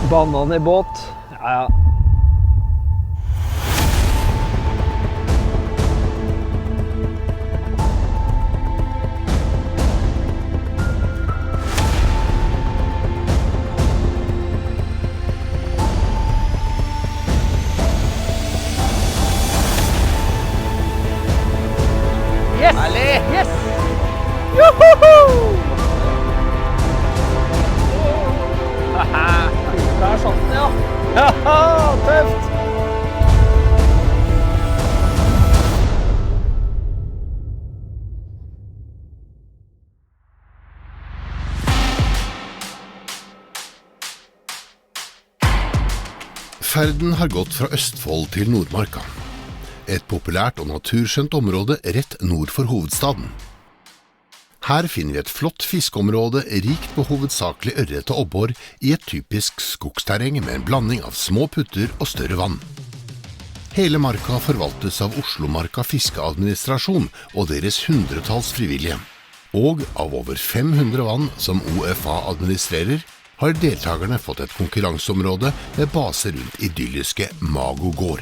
Banan i båt. Ja. Yes! Herlig! Yes! Johoho! Haha! Der satt den, ja. Haha, tøft! Ferden har gått fra Østfold til Nordmarka. Et populært og naturskjønt område rett nord for hovedstaden. Her finner vi et flott fiskeområde rikt på hovedsakelig ørret og abbor i et typisk skogsterreng med en blanding av små putter og større vann. Hele marka forvaltes av Oslomarka fiskeadministrasjon og deres hundretalls frivillige. Og av over 500 vann som OFA administrerer, har deltakerne fått et konkurranseområde med base rundt idylliske Mago gård.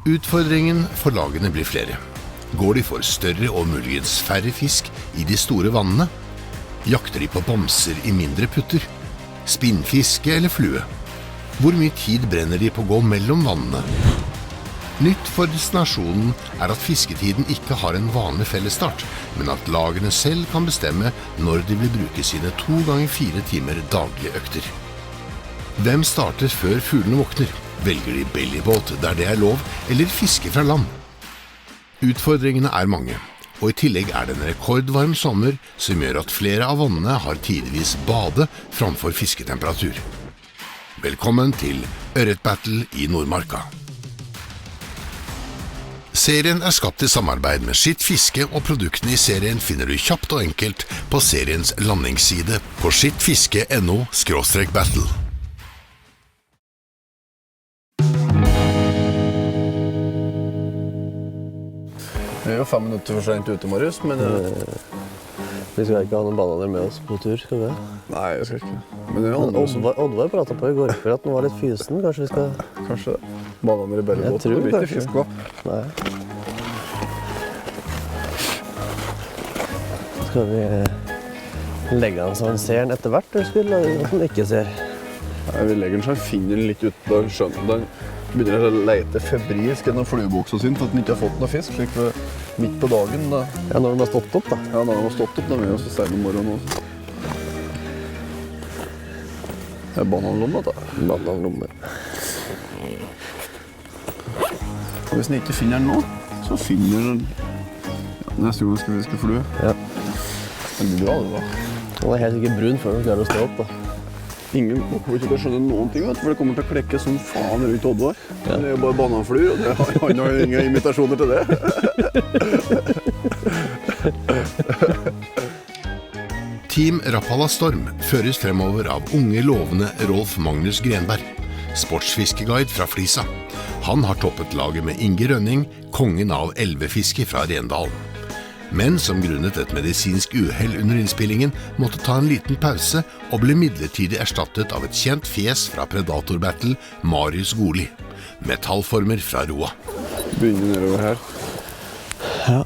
Utfordringen for lagene blir flere. Går de for større og muligens færre fisk i de store vannene? Jakter de på bamser i mindre putter? Spinnfiske eller flue? Hvor mye tid brenner de på å gå mellom vannene? Nytt for destinasjonen er at fisketiden ikke har en vanlig fellesstart, men at lagene selv kan bestemme når de vil bruke sine 2 ganger 4 timer daglige økter. Hvem starter før fuglene våkner? Velger de bellybåt der det er lov, eller fiske fra land? Utfordringene er mange, og i tillegg er det en rekordvarm sommer som gjør at flere av vannene har tidvis bade framfor fisketemperatur. Velkommen til Ørretbattle i Nordmarka. Serien er skapt i samarbeid med Skitt Fiske, og produktene i serien finner du kjapt og enkelt på seriens landingsside på skittfiske.no/battle. Vi er jo 5 minutter for sent ute, Marius, men... Vi skal ikke ha noen bananer med oss på tur, skal vi det? Nei, jeg skal ikke. Men det er jo andre som... Oddvar pratet på i går for at den var litt fysen, kanskje vi skal... Kanskje bananer i bellybåten. Jeg tror det blir ikke kanskje. fisk også. Nei. Skal vi legge den så han ser den etter hvert, eller skal vi lage den som ikke ser? Nei, vi legger den så han finner den litt ut da skjønner den. Begynner å lete febrilsk gjennom flyeboksen sin for at den ikke har fått noe fisk, slik midt på dagen. Da. Ja, når den har stått opp da. Ja, når den har stått opp, da er vi også stein om morgenen også. Det er bananlomme, da. Bananlomme. Og hvis den ikke finner den nå, så finner den neste gang skal vi fiske flue. Ja. Det blir bra, det da. Den er helt sikkert brun før den klarer å stå opp da. Ingen kommer ikke til å skjønne noen ting, vet, for det kommer til å klekke som faen rundt Oddvar. Ja. Det er jo bare bananfluer, og han har ingen imitasjoner til det. Team Rapala Storm føres fremover av unge lovende Rolf Magnus Grenberg, sportsfiskeguide fra Flisa. Han har toppet laget med Inge Rønning, kongen av elvefiske fra Rendalen. Men som grunnet et medisinsk uhell under innspillingen måtte ta en liten pause og ble midlertidig erstattet av et kjent fjes fra Predator Battle, Marius Goli. Metallformer fra Roa. Begynner nedover her. Ja.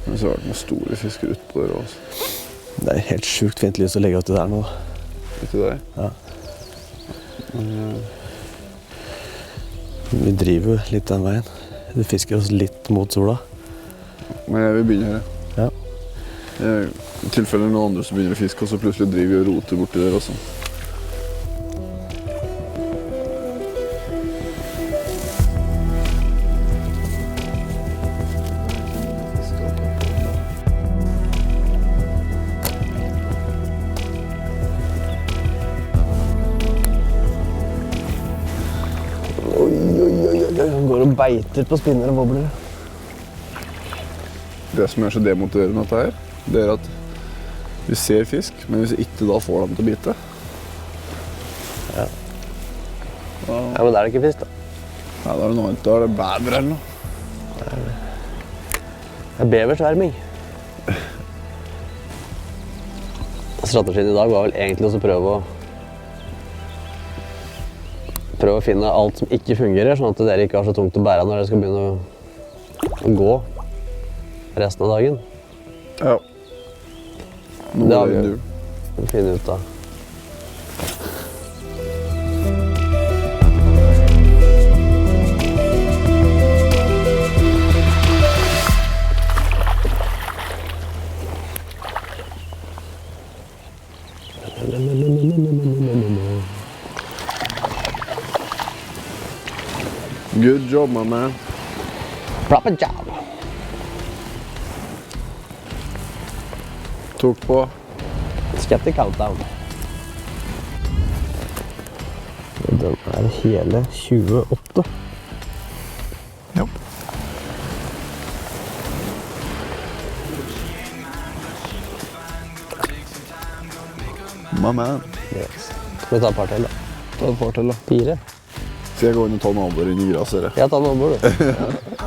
Men så var det noen store fisker ut på der også. Det er helt sjukt fint lys å legge ut det der nå. Ikke det? Ja. Vi driver jo litt den veien. Du fisker oss litt mot sola. Men jeg vil begynne her. Ja. I tilfelle noen andre som begynner å fiske, og så plutselig driver vi og roter borti der også. Han går og beiter på spinner og bobler. Det som er så demotiverende med dette her, det er at vi ser fisk, men hvis vi ikke da får dem til å bite. Ja. Ja, men da er det ikke fisk da. Nei, da er det noe annet. Da er det bever eller noe. Det er beversverming. Strategien i dag var vel egentlig også å prøve å prøve å finne alt som ikke fungerer, sånn at dere ikke har så tungt å bære når dere skal begynne å gå resten av dagen. Ja. Det har vi jo finne ut av. Good job, my man. Proper job. Tok på. Skeptic countdown. Den er hele 28. Ja. My man. Yes. Skal vi ta et par til da? Ta et par til da. 4. Skal jeg gå inn og ta naboer inn i gresset? Ja, ta den ombord du.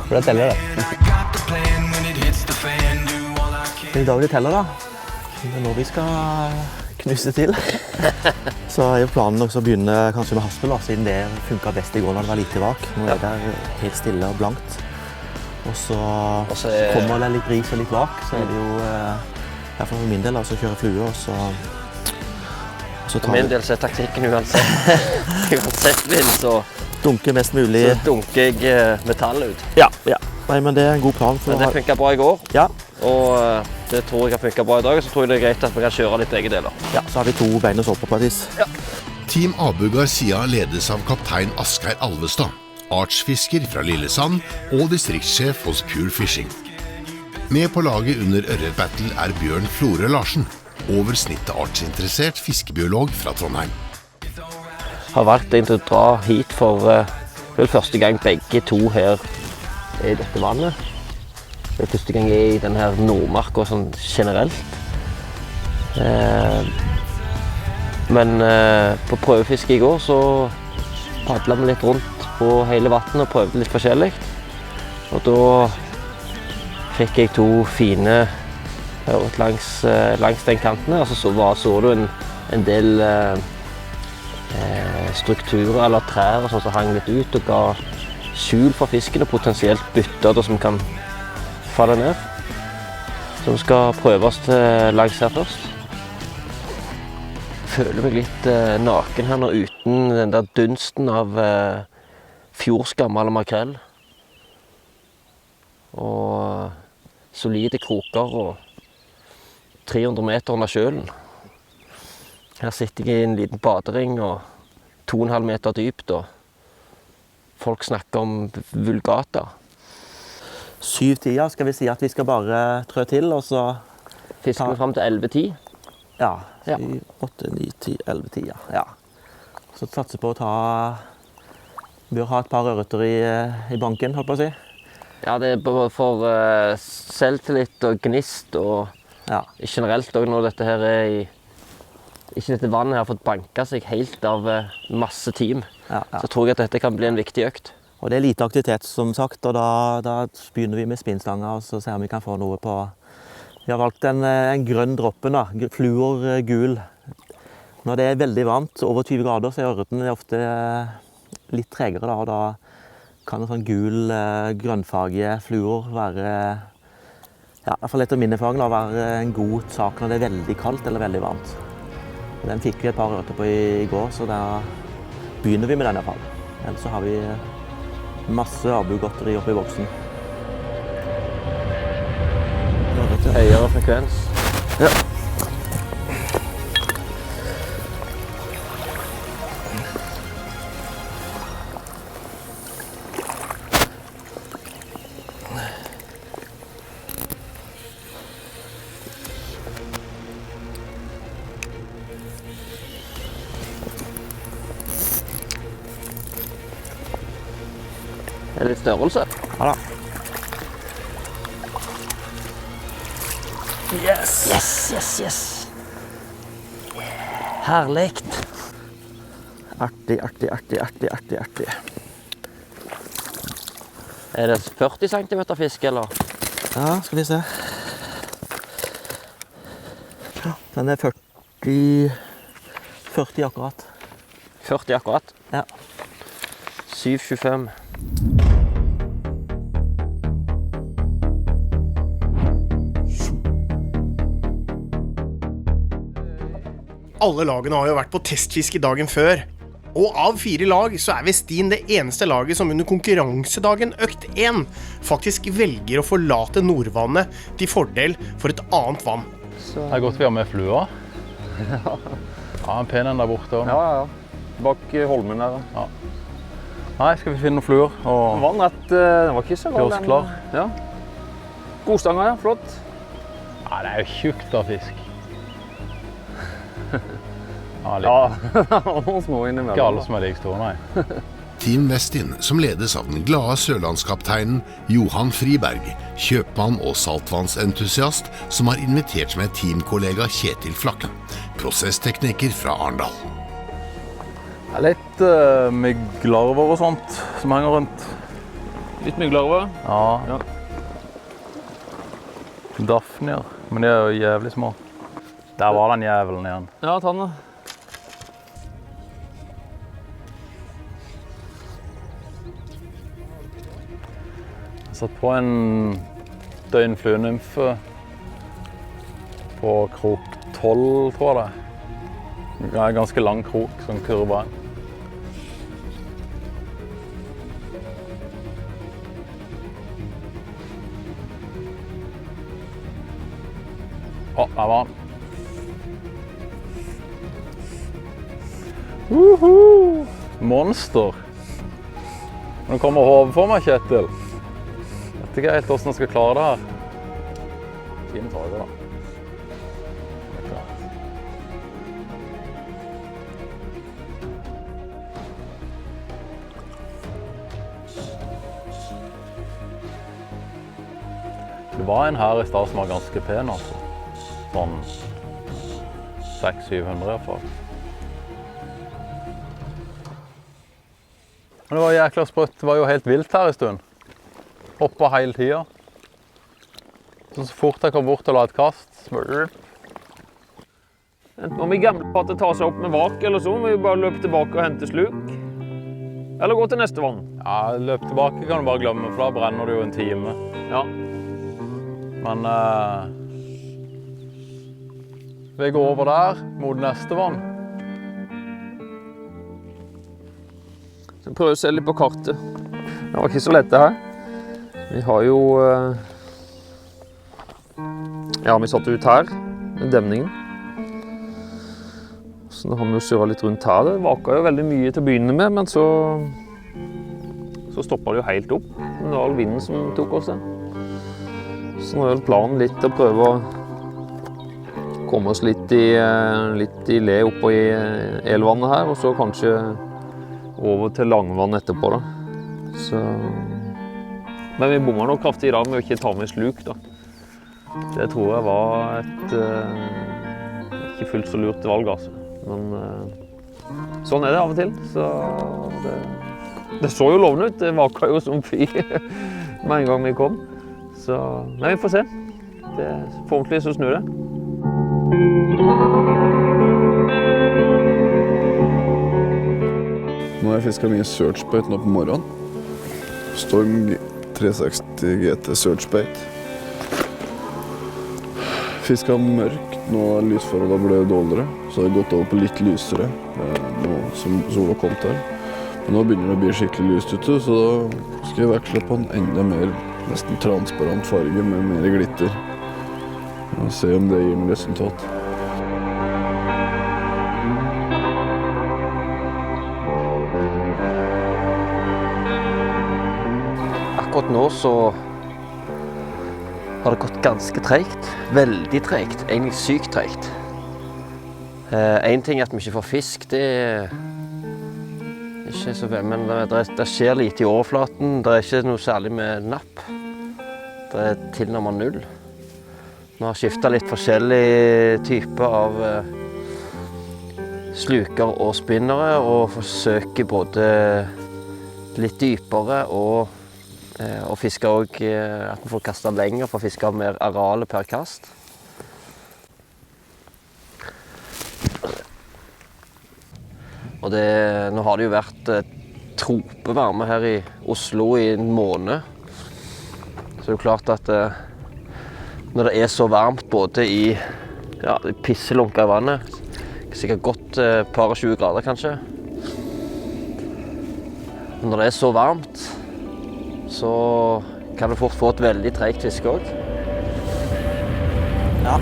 For det teller det. I dag det teller da. Det er nå vi skal knuse til. Så er jo planen også å begynne kanskje med Haspel da, siden det funket best i går når det var lite vak. Nå er det helt stille og blankt. Og så kommer det litt ris og litt vak, så er det jo, i hvert fall for min del, altså kjøre flue, og så For min del så er taktikken uansett vind, så dunke mest mulig. Så dunker jeg metall ut. Ja. Nei, men det er en god plan. Men det funket bra i går, ja. Og det tror jeg har funket bra i dag, og så tror jeg det er greit at vi kan kjøre litt begge deler. Ja, så har vi 2 bein å stå på et vis. Ja. Team Abu Garcia ledes av kaptein Asgeir Alvestad, artsfisker fra Lillesand og distriktssjef hos Pure Fishing. Med på laget under Ørret Battle er Bjørn Flore Larsen, over snittet artsinteressert fiskebiolog fra Trondheim. Jeg har valgt å dra hit for vel første gang begge to her i dette vannet. Det er første gang jeg er i denne her Nordmarka sånn generelt. Men på prøvefiske i går så padlet vi litt rundt på hele vannet og prøvde litt forskjellig. Og da fikk jeg 2 fine langs den kanten her, og så du en del strukturer eller trær og sånn som hang litt ut og ga skjul for fisken og potensielt bytter som kan falle ned. Så vi skal prøve oss langs her først. Jeg føler meg litt naken her nå uten den der dunsten av fjordskam eller makrell. Og solide kroker og 300 meter under sjølen. Her sitter jeg i en liten badering og 2,5 meter dypt, og folk snakker om vulgata. 7-tida skal vi si at vi skal bare trø til, og så Fisker vi frem til 11-10. Ja, Ja. 7, 8, 9, 10, 11-10, ja. Så satser på å bør ha et par ørreter i banken, holdt på å si. Ja, det er bare for selvtillit og gnist, og generelt også når dette her er ikke dette vannet har fått banket seg helt av masse team. Så tror jeg at dette kan bli en viktig økt. Og det er lite aktivitet som sagt, og da begynner vi med spinnstanger, og så ser vi om vi kan få noe på. Vi har valgt en grønn droppen da, fluor gul. Når det er veldig varmt, over 20 grader, så er ørreten ofte litt tregere da, og da kan en sånn gul, grønnfarge fluor være, i hvert fall etter min erfaring, være en god sak når det er veldig kaldt eller veldig varmt. Den fikk vi et par ørreter på i går, så da begynner vi med den i hvert fall. Ellers så har vi masse Abu-godteri oppi boksen. Høyere frekvens. Ja. Det er litt størrelse. Ja da. Yes. Herligt. Artig. Er det 40 cm fisk, eller? Ja, skal vi se. Den er 40 akkurat. 40 akkurat. Ja. 7,25. Alle lagene har jo vært på testfiske dagen før. Og av 4 lag så Westin det eneste laget som under konkurransedagen økt 1 faktisk velger å forlate Nordvannet til fordel for et annet vann. Det er godt vi har med flua. Ja, en pen en der borte. Ja. Bak holmen der. Ja. Nei, skal vi finne noen fluer? Og Vann rett, den var ikke så gal. gjøre oss klar. Ja. Godstanger, ja, flott. Ja, det er jo tjukt av fisk. Ja, Noen små innimellom. ikke alle som er like store, nei. Team Westin, som ledes av den glade sørlandskapteinen Johan Friberg, kjøpmann og saltvannsentusiast, som har invitert med teamkollega Kjetil Flakke, prosesstekniker fra Arendal. Det er litt myglarver og sånt som henger rundt. Litt myglarver. Ja. Daphnier, men de er jo jævlig små. Der var den jævelen igjen. Ja, ta den da. Jeg satt på en døgnfluenymfe på krok 12, tror jeg det. Det er en ganske lang krok, sånn kurva. Å, der var han. Monster. Nå kommer hodet for meg, Kjetil. Jeg vet ikke helt hvordan jeg skal klare det her. Fine farger da. Det er klart. Det var en her i stad som var ganske pen, altså. Sånn 600-700 i hvert fall. Men det var jækla sprøtt. Det var jo helt vilt her i stund. Hoppet hele tida. Så fort jeg kom bort og la et kast. Om vi gamle på at det tar seg opp med vak eller så, må vi bare løpe tilbake og hente sluk. Eller gå til neste vann. Ja, løp tilbake kan du bare glemme, for da brenner du jo en time. Ja. Men vi går over der, mot neste vann. Så prøv å se litt på kartet. Det var ikke så lett det her. Vi har jo... Ja, vi satt ut her, med demningen. Så nå har vi jo surret litt rundt her. Det vaket jo veldig mye til å begynne med, men så stoppet det jo helt opp. Det var all vinden som tok oss det. Så nå er planen litt å prøve å komme oss litt i le oppå i elvannet her, og så kanskje over til langvann etterpå da. Så... Men vi bommer nok kraftig i dag med å ikke ta med sluk da. Det tror jeg var et ikke fullt så lurt valg altså. Men sånn er det av og til. Så det så jo lovende ut, det vaket jo som fy med en gang vi kom. Så, men vi får se. Forhåpentlig så snur det. Nå har jeg fisket mye searchbait nå på morgenen. Storm 360 GT searchbait. Fisket mørkt, nå er lysforholdene ble dårligere, så har jeg gått over på litt lysere nå som sola kom til. Men nå begynner det å bli skikkelig lyst ute, så da skal jeg veksle på en enda mer nesten transparent farge med mer glitter. Og se om det gir meg resultat. Akkurat nå så har det gått ganske tregt, veldig tregt, egentlig sykt tregt. En ting er at vi ikke får fisk, det er ikke så veldig, men det skjer lite i overflaten, det er ikke noe særlig med napp. Det er tilnærmet null. Vi har skiftet litt forskjellige typer av sluker og spinnere, og forsøker både litt dypere og fiske også, at vi får kastet lenger for å fiske mer areale per kast. Og nå har det jo vært trope pumpevarme her i Oslo i en måned. Så det er jo klart at når det er så varmt både i pisselunka i vannet, sikkert godt par og 20 grader kanskje. Når det er så varmt, så kan du fort få et veldig tregt fiske også. Ja,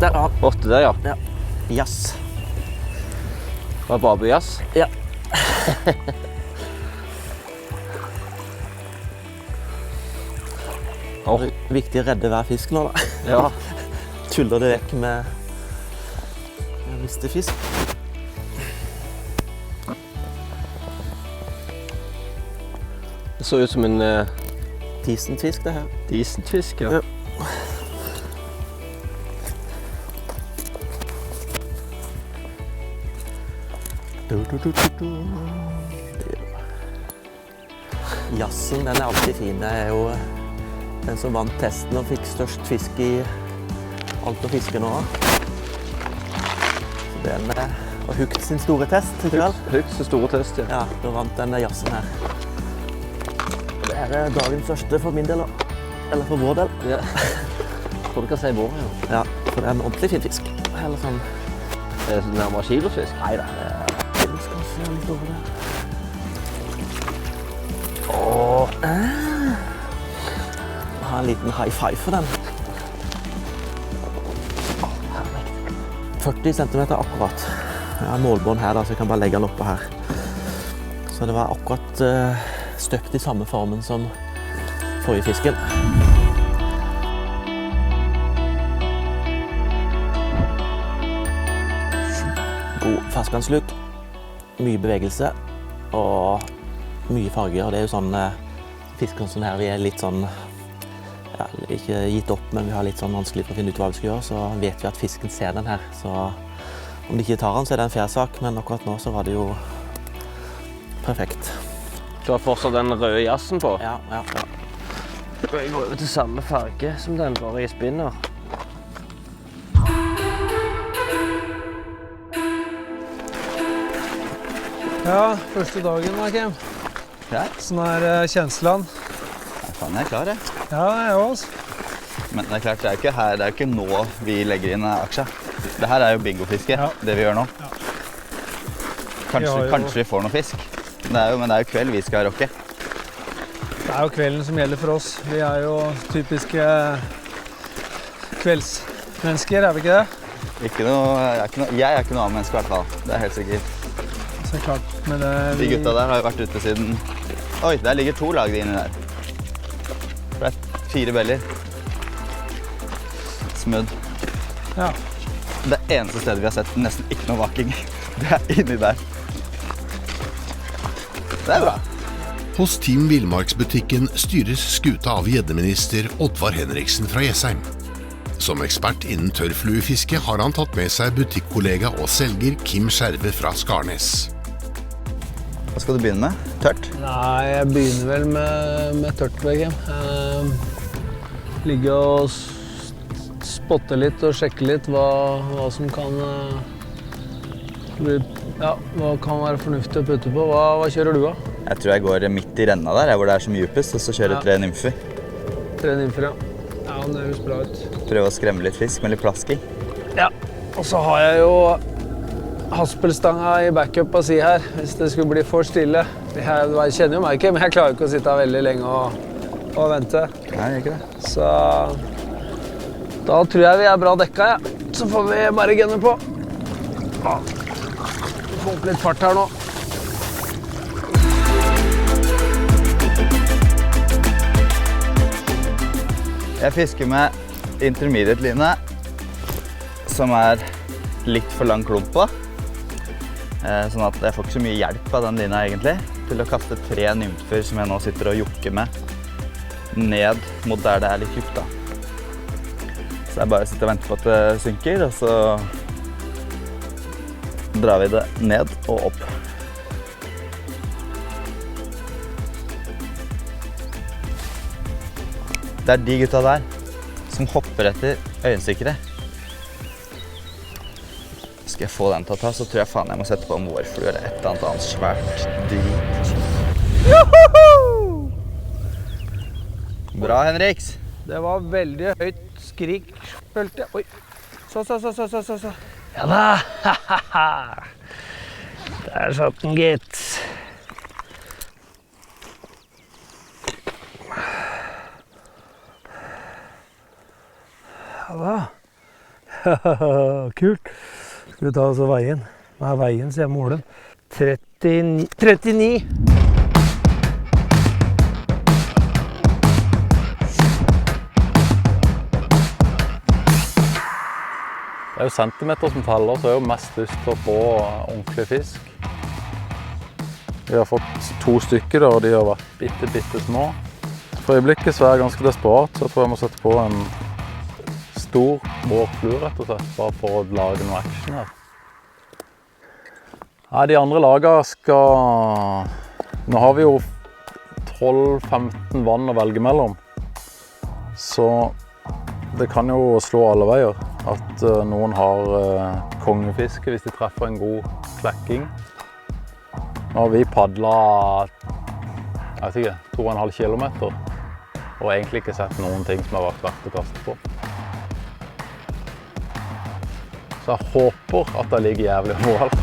der har 8 der, ja. Ja. Jass. Det var babujass. Ja. Viktig å redde hver fisk nå, da. Ja. Tuller det vekk med mistefisk. Det så ut som en Tisentfisk, det her. decentfisk, ja. Ja. Jassen, den er alltid fin. Det er jo den som vant testen og fikk størst fisk i alt å fiske nå. Så den var Hukt sin store test i kveld. Hukt sin store test, ja. Ja, da vant den jassen her. Det er dagens største for min del, da. Eller for vår del. Ja. Tror du kan si vår, ja. Ja, for det er en ordentlig fin fisk. Eller sånn. Er det nærmere kilofisk? Nei da, det er kanskje litt over det. Jeg har en liten high five for den. 40 cm akkurat. Jeg har målbånd her, da, så jeg kan bare legge den oppå her. Så det var akkurat støpt i samme formen som forrige fisken. God ferskvannsluk, mye bevegelse og mye farger. Det er jo sånn fiskene sånn her, vi er litt sånn, ja, ikke gitt opp, men vi har litt sånn vanskelig for å finne ut hva vi skal gjøre, så vet vi at fisken ser den her. Så om de ikke tar den, så er det en fair sak, men akkurat nå så var det jo perfekt. Du har fortsatt den røde jassen på. Ja. Jeg går over til samme farge som den, bare i spinner. Ja, første dagen da, Kim. Ja. Sånn er kjenslene. Ja, faen, jeg er klar, jeg. Ja, jeg også. Men det er klart, det er jo ikke her, det er jo ikke nå vi legger inn aksja. Det her er jo bingofiske, det vi gjør nå. Ja. Kanskje vi får noe fisk. Men det er jo kveld vi skal rocke. Det er jo kvelden som gjelder for oss. Vi er jo typiske kveldsmennesker, er vi ikke det? Jeg er ikke noe A-menneske i hvert fall. Det er helt sikkert. Så klart, men De gutta der har jo vært ute siden... Oi, der ligger 2 lag inni der. Det er 4 beller. Smødd. Ja. Det eneste stedet vi har sett nesten ikke noe vaking, det er inni der. Det er bra. Hos Team Villmarksbutikken styres skuta av gjeddeminister Oddvar Henriksen fra Jessheim. Som ekspert innen tørrfluefiske har han tatt med seg butikkollega og selger Kim Skjerve fra Skarnes. Hva skal du begynne med? Tørt? Nei, jeg begynner vel med tørt, Kim. Ligge og spotte litt og sjekke litt hva som kan hva kan være fornuftig å putte på. Hva kjører du av? Jeg tror jeg går midt i renna der, hvor det er som djupest, og så kjører jeg 3 nymfer. 3 nymfer, ja. Ja, det høres bra ut. Prøve å skremme litt fisk med litt plask i. Ja, og så har jeg jo haspelstanga i backup å si her, hvis det skulle bli for stille. Jeg kjenner jo meg ikke, men jeg klarer ikke å sitte her veldig lenge og vente. Nei, ikke det. Så da tror jeg vi er bra dekka, ja. Så får vi bare genne på. Vi får opp litt fart her nå. Jeg fisker med intermediate line, som er litt for lang klump på. Sånn at jeg får ikke så mye hjelp av den lina egentlig, til å kaste 3 nymfer som jeg nå sitter og jukker med, ned mot der det er litt djupt da. Så jeg bare sitter og venter på at det synker, og så drar vi det ned og opp. Det er de gutta der som hopper etter øyenstikkere. Skal jeg få den til å ta, så tror jeg faen jeg må sette på en vårflue eller et eller annet svært drit. Joho! Bra, Henriks. Det var veldig høyt skrik, følte jeg. Oi. Så. Ja da. Der satt den, gitt. Ja da. Kult. Skal vi ta oss og veie den? Hva er veien, så jeg måler den. 39. Det er jo centimeter som teller, så jeg har jo mest lyst til å få ordentlig fisk. Vi har fått 2 stykker da, og de har vært bitte små. For øyeblikket så er jeg ganske desperat, så jeg tror jeg må sette på en stor vårflue rett og slett, bare for å lage noe action her. Nei, de andre lagene skal... Nå har vi jo 12-15 vann å velge mellom, så det kan jo slå alle veier. At noen har kongefiske hvis de treffer en god klekking. Nå har vi padlet, jeg vet ikke, 2,5 kilometer, og egentlig ikke sett noen ting som har vært verdt å kaste på. Så jeg håper at det ligger jævlig overalt.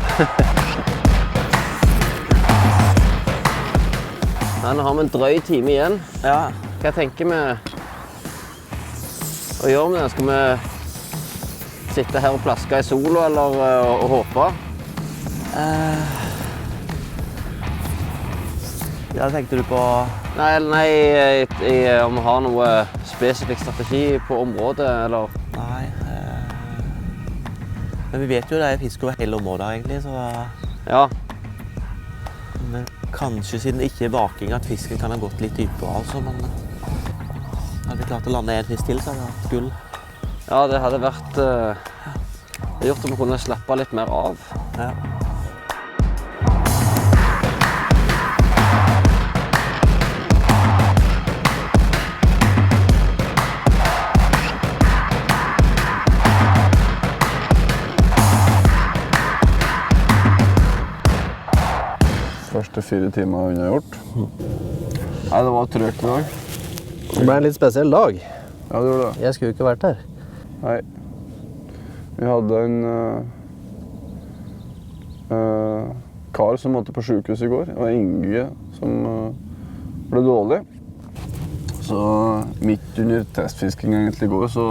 Nå har vi en drøy time igjen. Ja. Hva tenker vi å gjøre med det? Skal vi sitte her og plaske i sola, eller og håpe? Ja, tenkte du på... Nei, om vi har noe spesifikk strategi på området, eller... Nei. Men vi vet jo det er fisk over hele området, egentlig, så... Ja. Men kanskje siden det ikke er vaking at fisken kan ha gått litt dypere, altså, men... Hadde vi klart å lande en fisk til, så hadde det vært gull. Ja, det hadde vært... Det gjort at vi kunne slappe litt mer av. Ja. Første 4 timer unnagjort. Nei, det var trøkt i dag. Det ble en litt spesiell dag. Ja, det gjorde det. Jeg skulle jo ikke vært her. Nei. Vi hadde en kar som måtte på sykehus i går. Det var Inge som ble dårlig. Så midt under testfisking egentlig i går, så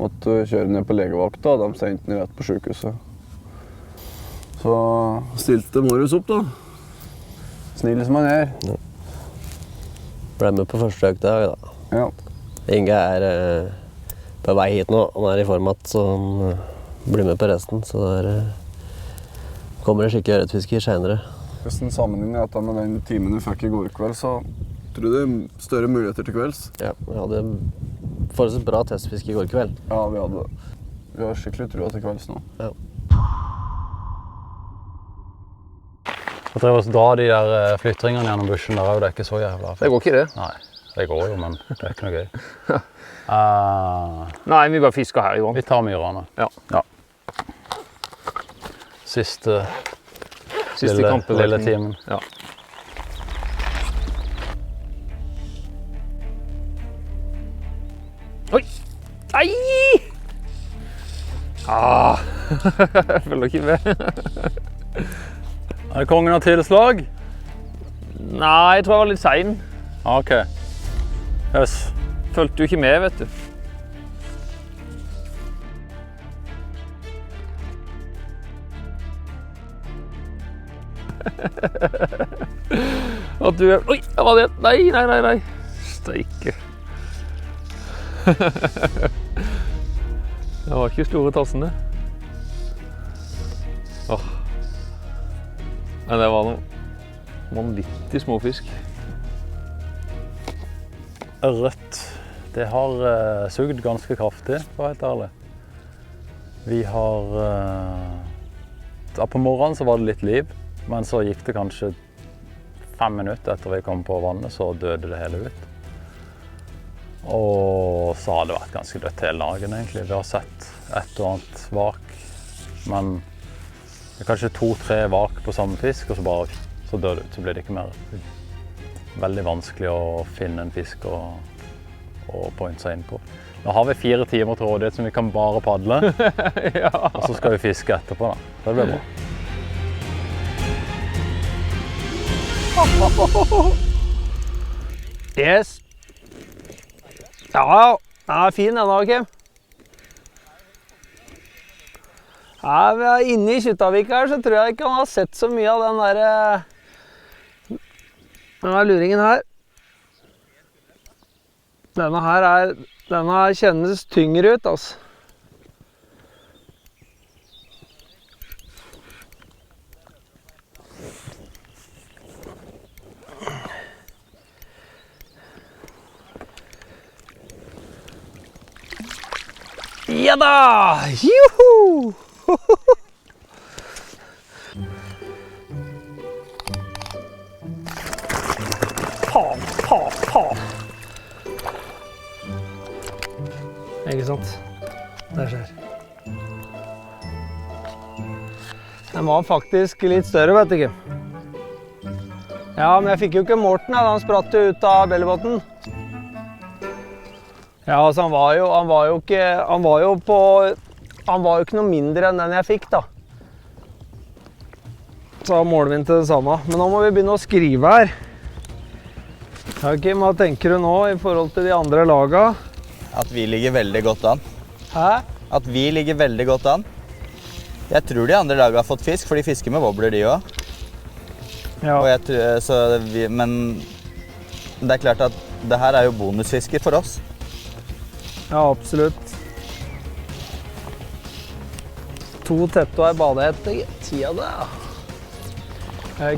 måtte vi kjøre ned på legevakta, og de sendte den rett på sykehuset. Så stilte Marius opp da. Snill som han er. Ja. Ble med på første økta i dag da. Ja. Inge er på vei hit nå. Han er i format, så han blir med på resten. Så der kommer det skikkelig ørretfisker senere. Hvis en sammenligner dette med den timen vi fikk i går kveld, så tror du det er større muligheter til kvelds? Ja, vi hadde forholdsvis bra testfisk i går kveld. Ja, vi hadde det. Vi har skikkelig trua til kvelds nå. Ja. Jeg tror også dra de der flyttringene gjennom bushen der, det er ikke så jævla. Det går ikke det. Nei, det går jo, men det er ikke noe gøy. Nei, vi bare fisker her, Johan. Vi tar myrene. Ja. Siste kampen. Lille timen. Ja. Oi! Nei! Jeg følger ikke med. Er det kongen av tilslag? Nei, jeg tror jeg var litt sein. Ok. Yes. Følte jo ikke med, vet du. At du er... Oi, hva var det? Nei. Steike. Det var ikke store tassene. Åh. Men det var noe vanvittig småfisk. Ørret. Det har sugd ganske kraftig, for å være helt ærlig. Vi har... På morgenen så var det litt liv, men så gikk det kanskje 5 minutter etter vi kom på vannet, så døde det hele ut. Og så har det vært ganske dødt hele dagen egentlig. Vi har sett et og annet vak, men det er kanskje 2-3 vak på samme fisk, og så dør det ut, så blir det ikke mer. veldig vanskelig å finne en fisk og pointe seg inn på. Nå har vi 4 timer til rådighet som vi kan bare padle, og så skal vi fiske etterpå da. Det blir bra. Yes. Ja, den er fin denne, Kim. Ja, vi er inne i Kjuttaviken her, så tror jeg ikke han har sett så mye av den luringen her. Denne kjennes tyngre ut, altså. Ja da! Juhu! Ikke sant? Det skjer. Den var faktisk litt større, vet du ikke. Ja, men jeg fikk jo ikke Morten, da. Han spratt jo ut av bellybåten. Ja, altså han var jo ikke noe mindre enn den jeg fikk, da. Så måler vi til det samme. Men nå må vi begynne å skrive her. Ja, Kim, hva tenker du nå i forhold til de andre laga? At vi ligger veldig godt an. Hæ? At vi ligger veldig godt an. Jeg tror de andre laga har fått fisk, for de fisker med wobbler de også. Ja. Men det er klart at det her er jo bonusfisker for oss. Ja, absolutt. 2 tette og ei badehette. Tida det, ja.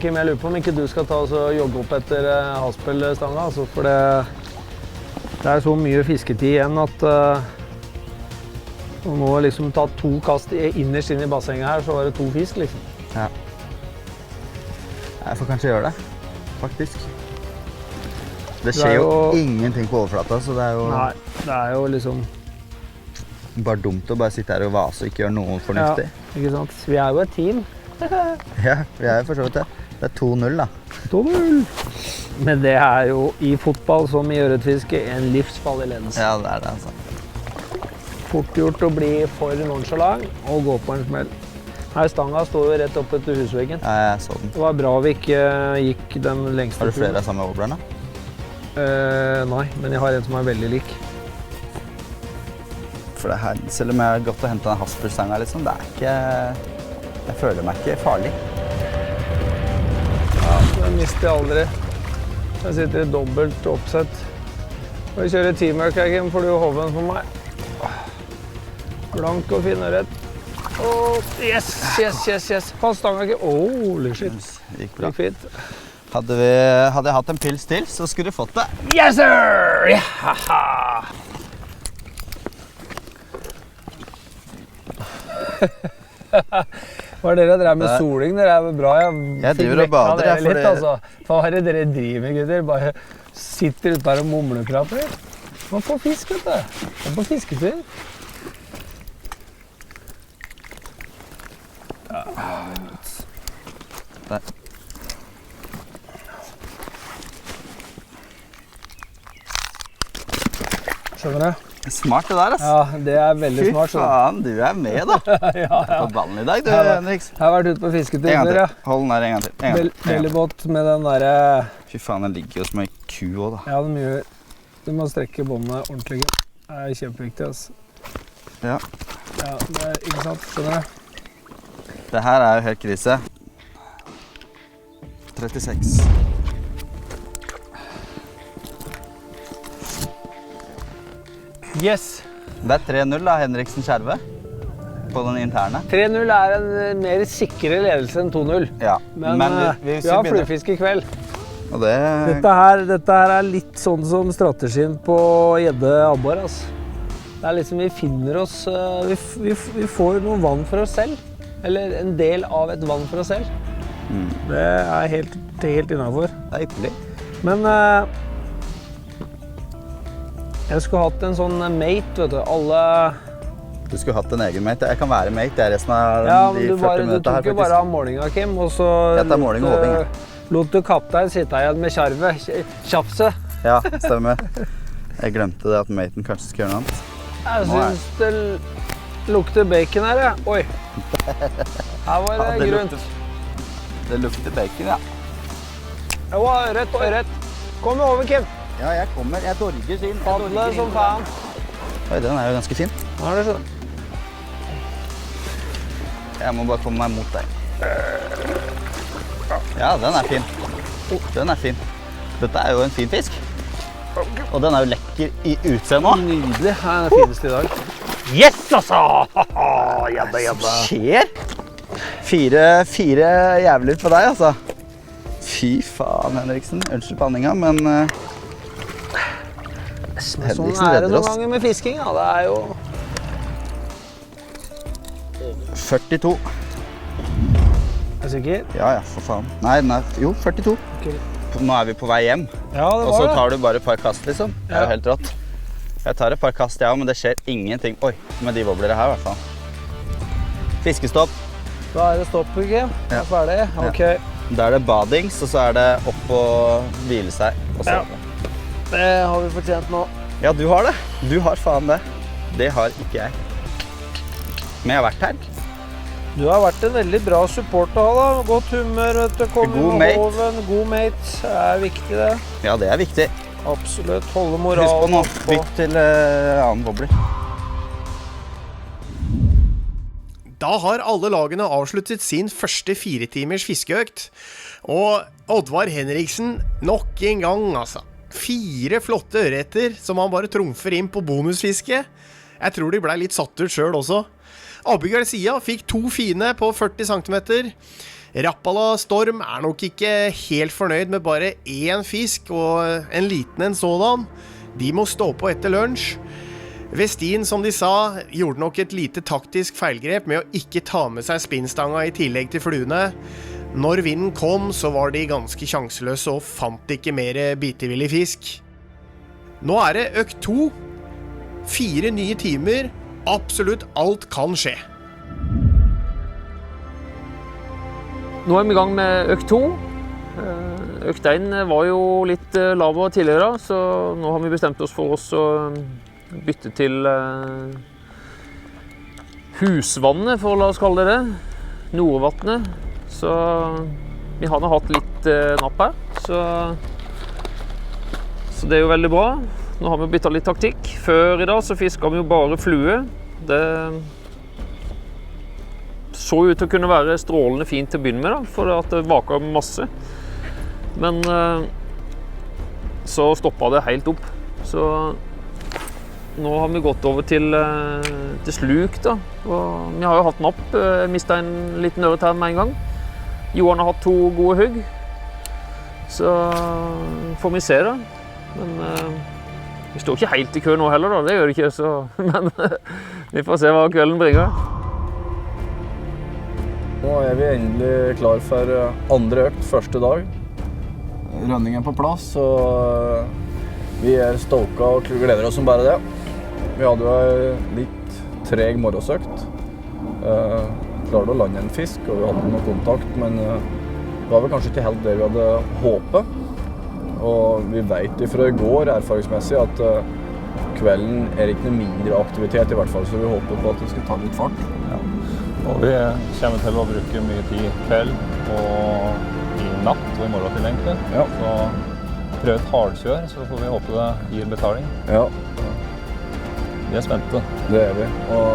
Kim, jeg lurer på om ikke du skal ta og jogge opp etter haspelstanga, altså, for det er så mye fisketid igjen at du må liksom ta 2 kast innerst inn i bassenget her, så var det 2 fisk, liksom. Ja. Jeg får kanskje gjøre det, faktisk. Det skjer jo ingenting på overflata, så det er jo... Nei, det er jo liksom... Bare dumt å bare sitte her og vase og ikke gjøre noe fornuftig. Ja, ikke sant? Vi er jo et team. Ja, vi er jo for så vidt det. Det er 2-0 da. 2-0! Men det er jo i fotball som i ørretfiske en livsfarlig ledelse. Ja, det er det, altså. Fort gjort å bli for nonchalant og gå på en smell. Her stanga står jo rett opp etter husveggen. Ja, jeg så den. Det var bra vi ikke gikk den lengste. Har du flere av samme wobbleren da? Nei, men jeg har en som er veldig lik. For det her, selv om jeg har gått og hentet den haspelstanga liksom, det er ikke... Jeg føler meg ikke farlig. Ja, den mister jeg aldri. Jeg sitter i dobbelt oppsett. Og vi kjører teamwork her, Kim, får du hoven for meg. Blank og fin og rett. Yes! Fast stanga, Kim. Holy shit. Gikk bra. Gikk fint. Hadde jeg hatt en pils til, så skulle du fått det. Yes, sir! Ja! Hva er dere drev med soling? Dere er bra. Jeg driver og bader. Litt, altså. Hva er det dere driver med, gutter? Bare sitter ute her og mumleprater. Man får fisk, vet du. Man får fisketur. Ja. Der. Skjønner du? Smart det der, altså. Ja, det er veldig smart. Fy faen, du er med da. Ja. På ballen i dag, du, Henriks. Jeg har vært ute på fisketur. En gang til. Hold den der en gang til. Bellybåt med den der... Fy faen, den ligger jo som en ku også, da. Ja, du må strekke båndene ordentlig. Det er kjempeviktig, altså. Ja. Ja, det er ikke sant, skjønner du? Det her er jo helt krise. 36. Yes! Det er 3-0 da, Henriksen Skjerve. På den interne. 3-0 er en mer sikre ledelse enn 2-0. Ja. Men vi har fluefisk i kveld. Og det... Dette her er litt sånn som strategien på gjedde abbor, altså. Det er liksom vi finner oss... Vi får noe vann for oss selv. Eller en del av et vann for oss selv. Det er helt innenfor. Det er ypperlig. Men... Jeg skulle hatt en sånn mate, vet du. Alle... Du skulle hatt en egen mate. Jeg kan være mate, jeg resten av de 40 minutter her, faktisk. Du tok jo bare av målinga, Kim, og så... Jeg tar måling og håping, ja. lot du kaptein sitte igjen med kjarvet, tjafse. Ja, stemmer. Jeg glemte det at maten kanskje skal gjøre noe annet. Jeg synes det lukter bacon her, ja. Oi. Her var det grunt. Det lukter bacon, ja. Det var ørret. Kom over, Kim. Ja, jeg kommer. Jeg torger sin. Padle som faen. Oi, den er jo ganske fin. Hva er det sånn? Jeg må bare komme meg mot deg. Ja, den er fin. Den er fin. Dette er jo en fin fisk. Og den er jo lekker i utseende også. Nydelig. Det er den fineste i dag. Yes, altså! Jabba. Hva skjer? Fire jævler på deg, altså. Fy faen, Henriksen. Unnskyld banninga, men sånn er det noen ganger med fisking, ja. Det er jo 42. Er du sikker? Ja, for faen. Nei, den er jo 42. Okay. Nå er vi på vei hjem. Ja, det var det. Og så tar du bare et par kast, liksom. Det er jo Ja. helt rått. Jeg tar et par kast, ja, men det skjer ingenting. Oi, med de wobblere her, i hvert fall. Fiskestopp. Da er det stopp, Kim. Ja. Ferdig. Ok. Da er det badings, og så er det opp og hvile seg. Og så. Ja. Det har vi fortjent nå. Ja, du har det. Du har faen det. Det har ikke jeg. Men jeg har vært her. Du har vært en veldig bra support å ha, da. Godt humør, vet du. Kommer God med mate. hoven. God mate. Det er viktig, det. Ja, det er viktig. Absolutt. Holde Husk på moralen nå. oppe. Bytt til annen wobbler. Da har alle lagene avsluttet sin første 4 timers fiskeøkt. Og Oddvar Henriksen nok en gang, altså. 4 flotte ørreter som han bare trumfer inn på bonusfiske. Jeg tror de ble litt satt ut selv også. Abu Garcia fikk 2 fine på 40 cm. Rappala Storm er nok ikke helt fornøyd med bare 1 fisk og en liten en sådan. De må stå på etter lunsj. Westin, som de sa, gjorde nok et lite taktisk feilgrep med å ikke ta med seg spinnstanga i tillegg til fluene. Når vinden kom, så var de ganske sjanseløse og fant ikke mer bitevillig fisk. Nå er det økt 2. 4 nye timer. Absolutt alt kan skje. Nå er vi i gang med økt 2. Økt 1 var jo litt lavere tidligere, så nå har vi bestemt oss for oss å bytte til husvannet, for la oss kalle det det. Nordvatnet. Så vi har nå hatt litt napp her, så det er jo veldig bra. Nå har vi byttet litt taktikk. Før i dag så fisket vi jo bare flue. Det så ut til å kunne være strålende fint til å begynne med, da, for at det vaket masse. Men så stoppet det helt opp. Så nå har vi gått over til sluk, da. Og vi har jo hatt napp. Jeg mistet en liten ørret her med en gang. Johan har hatt 2 gode hugg. Så får vi se, da. Men vi står ikke helt i kø nå heller, da. Det gjør det ikke, så men vi får se hva kvelden bringer. Nå er vi endelig klar for andre økt, første dag. Rønningen på plass, og vi er stoka og gleder oss som bare det. Vi hadde jo en litt treg morgensøkt. Klarte å lande en fisk, og vi hadde noe kontakt, men det var vel kanskje ikke helt det vi hadde håpet. Og vi vet fra i går erfaringsmessig at kvelden er ikke noe mindre aktivitet i hvert fall, så vi håper på at det skal ta litt fart. Ja. Og vi kommer til å bruke mye tid i kveld og i natt og i morgen til egentlig. Ja. Så prøv et hardkjør, så får vi håpe det gir betaling. Ja. Vi er spente. Det er vi. Og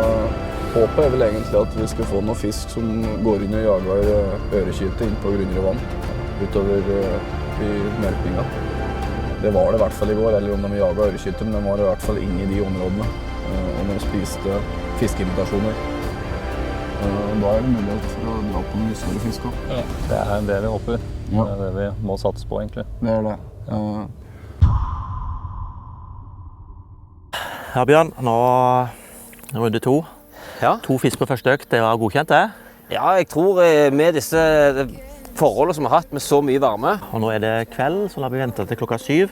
håpet er vel egentlig at vi skal få noe fisk som går inn og jager ørekylte inn på grunnere vann utover i mørkninga. Det var det i hvert fall i går, eller om de jaget ørekylte, men de var i hvert fall inne i de områdene. Og de spiste fiskeimitasjoner. Da er det mulighet for å dra på noen større fisk også. Ja. Det er det vi håper. Ja. Det er det vi må satse på, egentlig. Det er det. Ja, Bjørn, nå runde 2. Ja. 2 fisk på første økt, det var godkjent det? Ja, jeg tror med disse forholdene som vi har hatt med så mye varme. Og nå er det kveld, så la vi vente til klokka 7.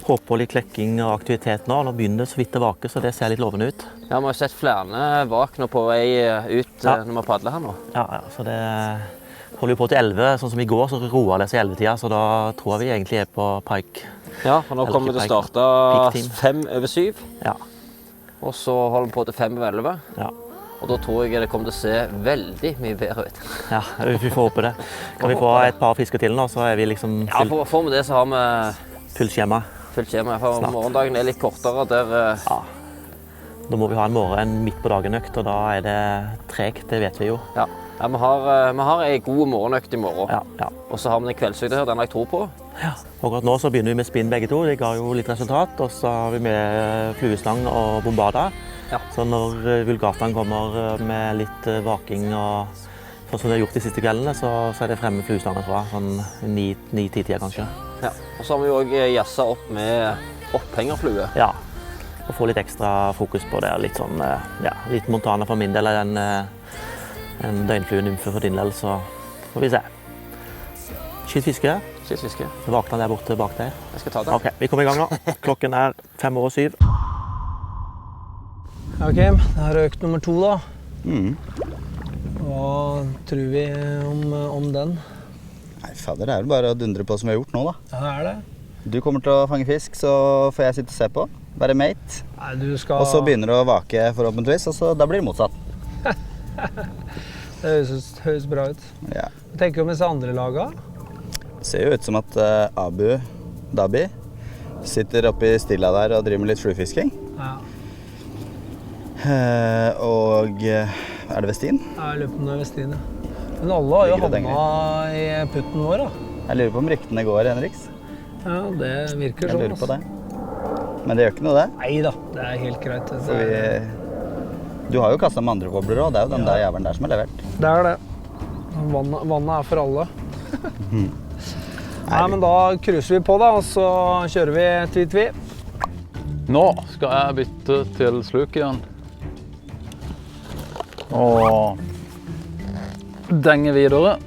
Håper på litt klekking og aktivitet nå. Nå begynner det så vidt å vake, så det ser litt lovende ut. Ja, vi har sett flere vak nå på vei ut når vi padler her nå. Ja, så det holder vi på til 11, sånn som i går, så roer det seg 11-tida, så da tror jeg vi egentlig er på pike. Ja, for nå kommer vi til å starte 5:07. Ja. Og så holder vi på til 5:11. Ja. Og da tror jeg det kommer til å se veldig mye bedre ut. Ja, vi får håpe det. Kan vi få et par fisker til nå, så er vi liksom... Ja, for med det så har vi... Fullt skjema. Fullt skjema, for morgendagen er litt kortere der... Ja. Da må vi ha en midt på dagen økt, og da er det tregt, det vet vi jo. Ja, vi har en god morgenøkt i morgen. Ja, ja. Og så har vi en kveldsøkt her, den jeg tror på. Ja. Akkurat nå så begynner vi med spinn begge to, det ga jo litt resultat. Og så har vi med fluestang og bombada. Ja. Så når vulgataen kommer med litt vaking og sånn som det har gjort de siste kveldene, så er det fremme fluestangen, tror jeg. Sånn 9-10 kanskje. Ja. Og så har vi jo også jasset opp med opphengerflue. Ja. Og få litt ekstra fokus på det. Litt sånn, ja, litt Montana for min del, en døgnfluenymfe for din del, så får vi se. Skyt fiske. Skyt fiske. Vakna der borte bak deg. Jeg skal ta det. Ok, vi kommer i gang nå. Klokken er 5:07. Ja, Kim, det er økt nummer 2 da. Hva tror vi om den? Nei, fader, det er vel bare å dundre på som vi har gjort nå da. Ja, det er det. Du kommer til å fange fisk, så får jeg sitte og se på. Være mate. Nei, du skal... Og så begynner du å vake forhåpentligvis, og så da blir det motsatt. Det høres bra ut. Ja. Hva tenker du om disse andre laga? Det ser jo ut som at Abu Dhabi sitter oppe i stilla der og driver med litt fluefisking. Ja. Og er det Vestin? Ja, jeg lurer på om det er Vestin, ja. Men alle har jo havna i putten vår, da. Jeg lurer på om ryktene går, Henriks. Ja, det virker sånn. Jeg lurer på det. Men det gjør ikke noe, det. Neida, det er helt greit. Du har jo kastet med andre wobbler også, det er jo den der jævelen der som er levert. Det er det. Vannet er for alle. Nei, men da cruiser vi på da, og så kjører vi tvi-tvi. Nå skal jeg bytte til sluk igjen. Og denge videre.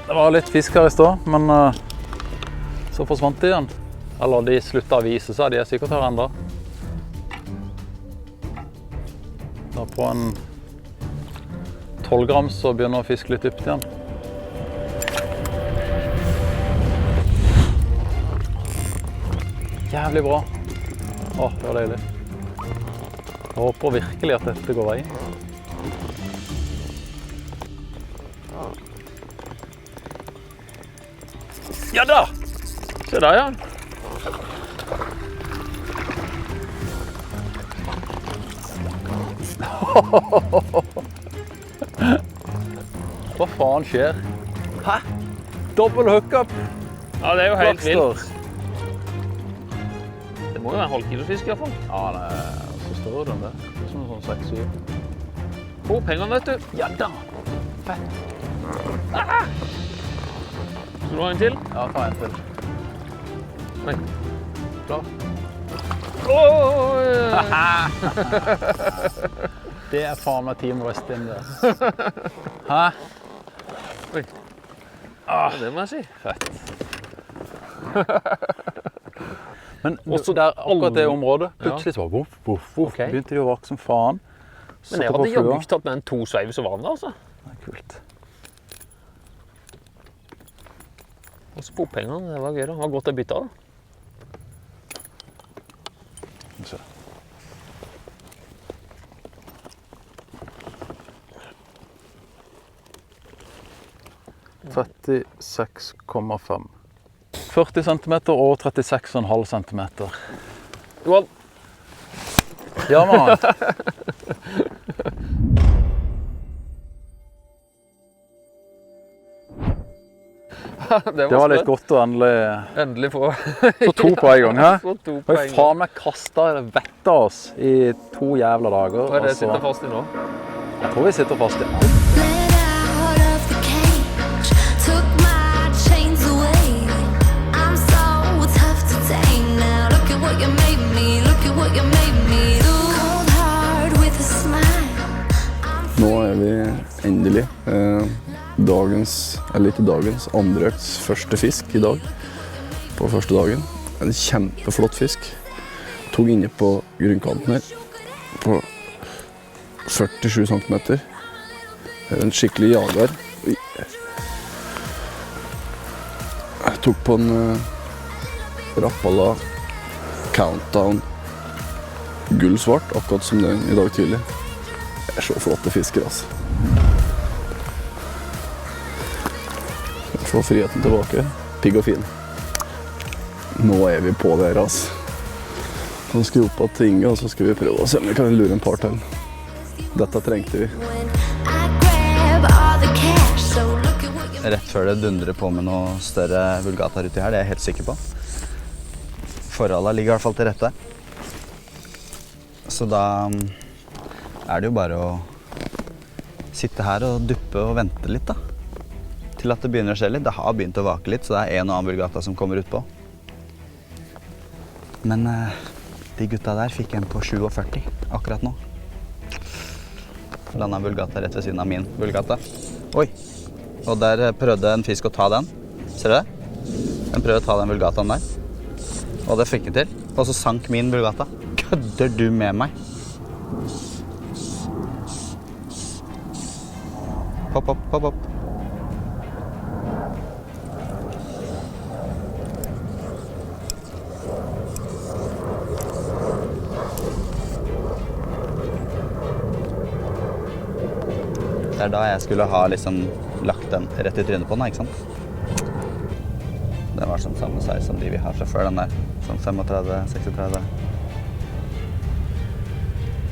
Det var litt fisk her i sted, men så forsvant de igjen. Eller de sluttet å vise seg, de er sikkert her enda. Da på en 12 gram så begynner å fiske litt dypt igjen. Jævlig bra. Åh, det var deilig. Jeg håper virkelig at dette går vei. Ja da! Se der, ja. Hva faen skjer? Hæ? Dobbel hookup! Ja, det er jo helt Blackster. vilt. Det må jo være en halvkilofisk i hvert fall. Ja, det er så større enn det. Det er sånn 6-7. Få opp hengeren, vet du. Ja da! Fett. Ah! Skal du ha en til? Ja, ta en til. Nei. Klar? Det er faen meg Team Westin det. Hæ? Oi. Det må jeg si. Fett. Men også der, akkurat det området, plutselig så var voff, Okay. begynte de å vake som faen. Men jeg hadde jaggu ikke tatt med en 2 sveiv som vann, altså. Det er kult. Og så på opphengene, det var gøy da. Det var godt å bytte av da. Se. «36,5. 40 centimeter og 36,5 centimeter. Johan. Ja, man. Det var litt godt å endelig få få 2 på en gang, hæ? Få 2 på Og en jeg gang. faen meg kastet vettet av oss i 2 jævla dager. Hva er det og så- sitter fast i nå? Jeg tror vi sitter fast i alt. Nå er vi endelig andre økts første fisk i dag. På første dagen. En kjempeflott fisk. Tok inne på grunnkanten her. På 47 centimeter. En skikkelig jager. Jeg tok på en Rapala Countdown gull-svart, akkurat som den i dag tidlig. Det så flotte fisker, altså. Jeg får friheten tilbake. Pigg og fin. Nå vi på der, altså. Nå skal vi opp til Inge, og så skal vi prøve å se om vi kan lure en par til. Dette trengte vi. Rett før det dundrer på med noe større vulgata uti her, det jeg helt sikker på. Forholdet ligger i hvert fall til rette. Så da det jo bare å sitte her og duppe og vente litt da. Til at det begynner å skje litt. Det har begynt å vake litt, så det en og annen vulgata som kommer ut på. Men de gutta der fikk en på 47 akkurat nå. Landet vulgata rett ved siden av min vulgata. Oi! Og der prøvde en fisk å ta den. Ser du det? Den prøvde å ta den vulgataen der. Og det fikk den til. Og så sank min vulgata. Kødder du med meg? Hopp, hopp, hopp, hopp. Det da jeg skulle ha liksom lagt den rett i trynet på den, ikke sant? Den var sånn samme size som de vi har fra før, den der. Sånn 35-36.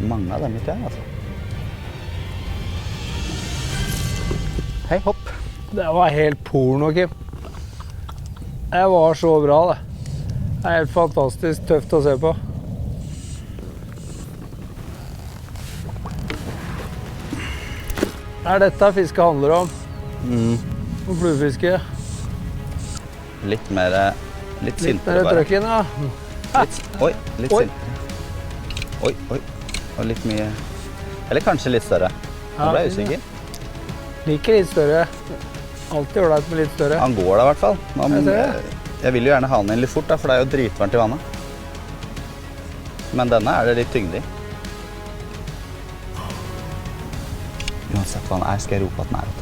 Mange av dem ikke altså. Hei, hopp. Det var helt porno, Kim. Det var så bra, det. Det helt fantastisk tøft å se på. Det dette fiske handler om. Om fluefiske. Litt mer litt sintere bare. Litt mer trøkken, ja. Litt sintere. Oi. Og litt mye. Eller kanskje litt større. Nå ble jeg usikker. Liker litt større. Alltid ålreit med litt større. Han går da i hvert fall. Jeg vil jo gjerne ha den inn litt fort, da, for det jo dritvarmt i vannet. Men denne det litt tyngde i. Uansett hva den skal jeg rope at den 48.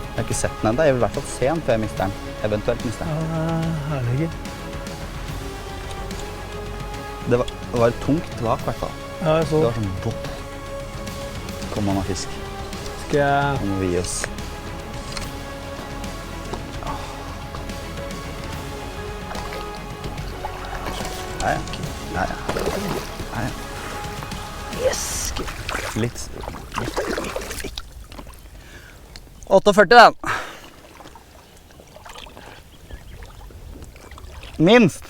Jeg har ikke sett den enda. Jeg vil i hvert fall se den før jeg mister den. Eventuelt mister den. Ja, herlig. Det var tungt vak i hvert fall. Ja, jeg så. Det var sånn bopp. Kom an av fisk. Skal jeg... Nå må vi gi oss. Nei. Yes! Litt. 48 den. Minst.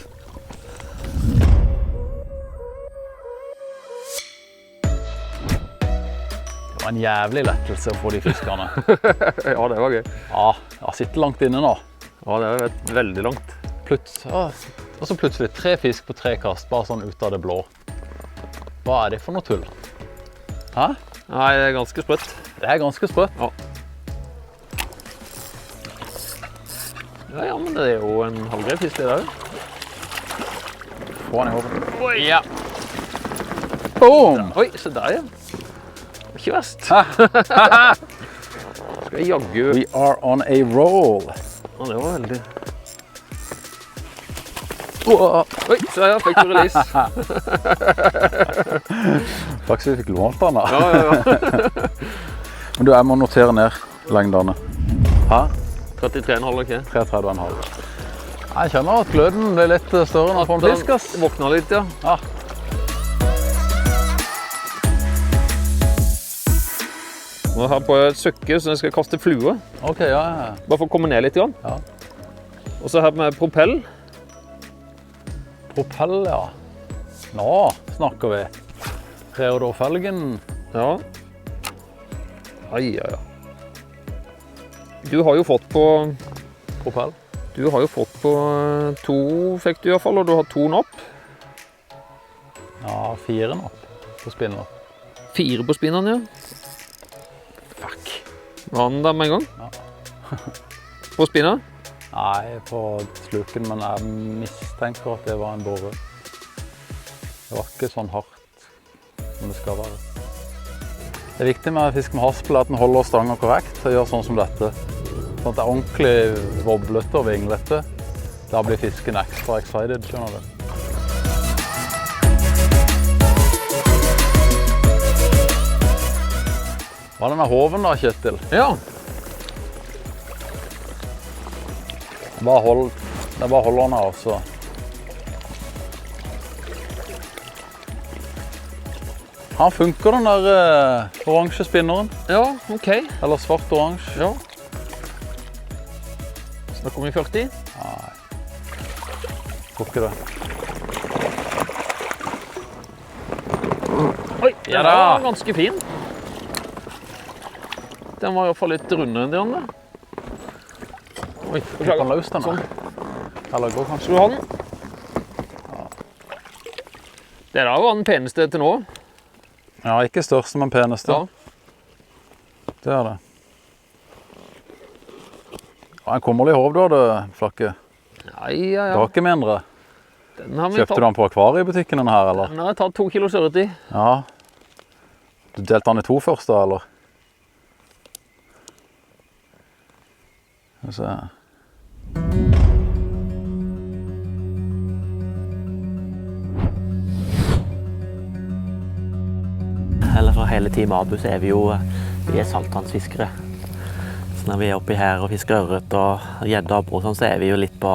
Det var en jævlig lettelse å få de fiskene. Ja, det var gøy. Ja, jeg har sittet langt inne nå. Ja, det har vært veldig langt. Og så plutselig 3 fisk på 3 kast, bare sånn ut av det blå. Hva det for noe tull? Hæ? Nei, det ganske sprøtt. Det ganske sprøtt. Ja. Ja, men det jo en halvgrei fisk det der. Få den i håpen. Oi! Ja. Boom! Oi, se der, ja. Ikke verst. Skal jeg jagge... We are on a roll. Ja, det var veldig... Oi, så jeg fikk du release. Takk så vi fikk lånt den da. Ja. Men du, jeg må notere ned lengdene. Hæ? 33,5, ok? 33,5. Jeg kjenner at gløden ble litt større når jeg får en fisk, ass. Våkna litt, ja. Ja. Nå er jeg på et søkke, så jeg skal kaste flue. Ok, ja. Bare for å komme ned litt. Ja. Og så her med propell. Propell, ja. Nå snakker vi. Reodor-felgen. Ja. Ja. Du har jo fått på... Propell? Du har jo fått på 2, fikk du i hvert fall, og du har 2 napp. Ja, 4 napp på spinner. 4 på spinneren, ja. Fuck. Var den der med en gang? Ja. På spinner? Nei, på sluken, men jeg mistenker at det var en borre. Det var ikke sånn hardt som det skal være. Det er viktig med fisk med haspel at den holder stangen korrekt og gjør sånn som dette. Sånn at det er ordentlig voblete og vinglete. Da blir fisken ekstra excited, skjønner du. Hva er denne hoven da, Kjetil? Ja. Det er bare hold den her, altså. Han funker den der oransje spinneren. Ja, ok. Eller svart-oransje. Ja. Snakker vi 40? Nei. Tror ikke det. Oi, ja, den var ganske fin. Den var i hvert fall litt rundere enn de andre. Oi, Du kan løse den. Sånn. Eller gå kanskje. Skal du ha den? Ja. Det der var den peneste til nå. Ja, ikke største, men peneste. Ja. Det er det. Ja, en kummerlig hov du hadde, Flakke. Ja. Det var ikke mindre. Kjøpte du den på akvariebutikken denne her, eller? Den har jeg tatt 2 kilo sørret i. Ja. Du delte den i 2 først da, eller? Skal vi se. Eller for hele Team Abu så er vi saltvannsfiskere. Så når vi er oppi her og fisker ørret og gjedde og abbor, så er vi jo litt på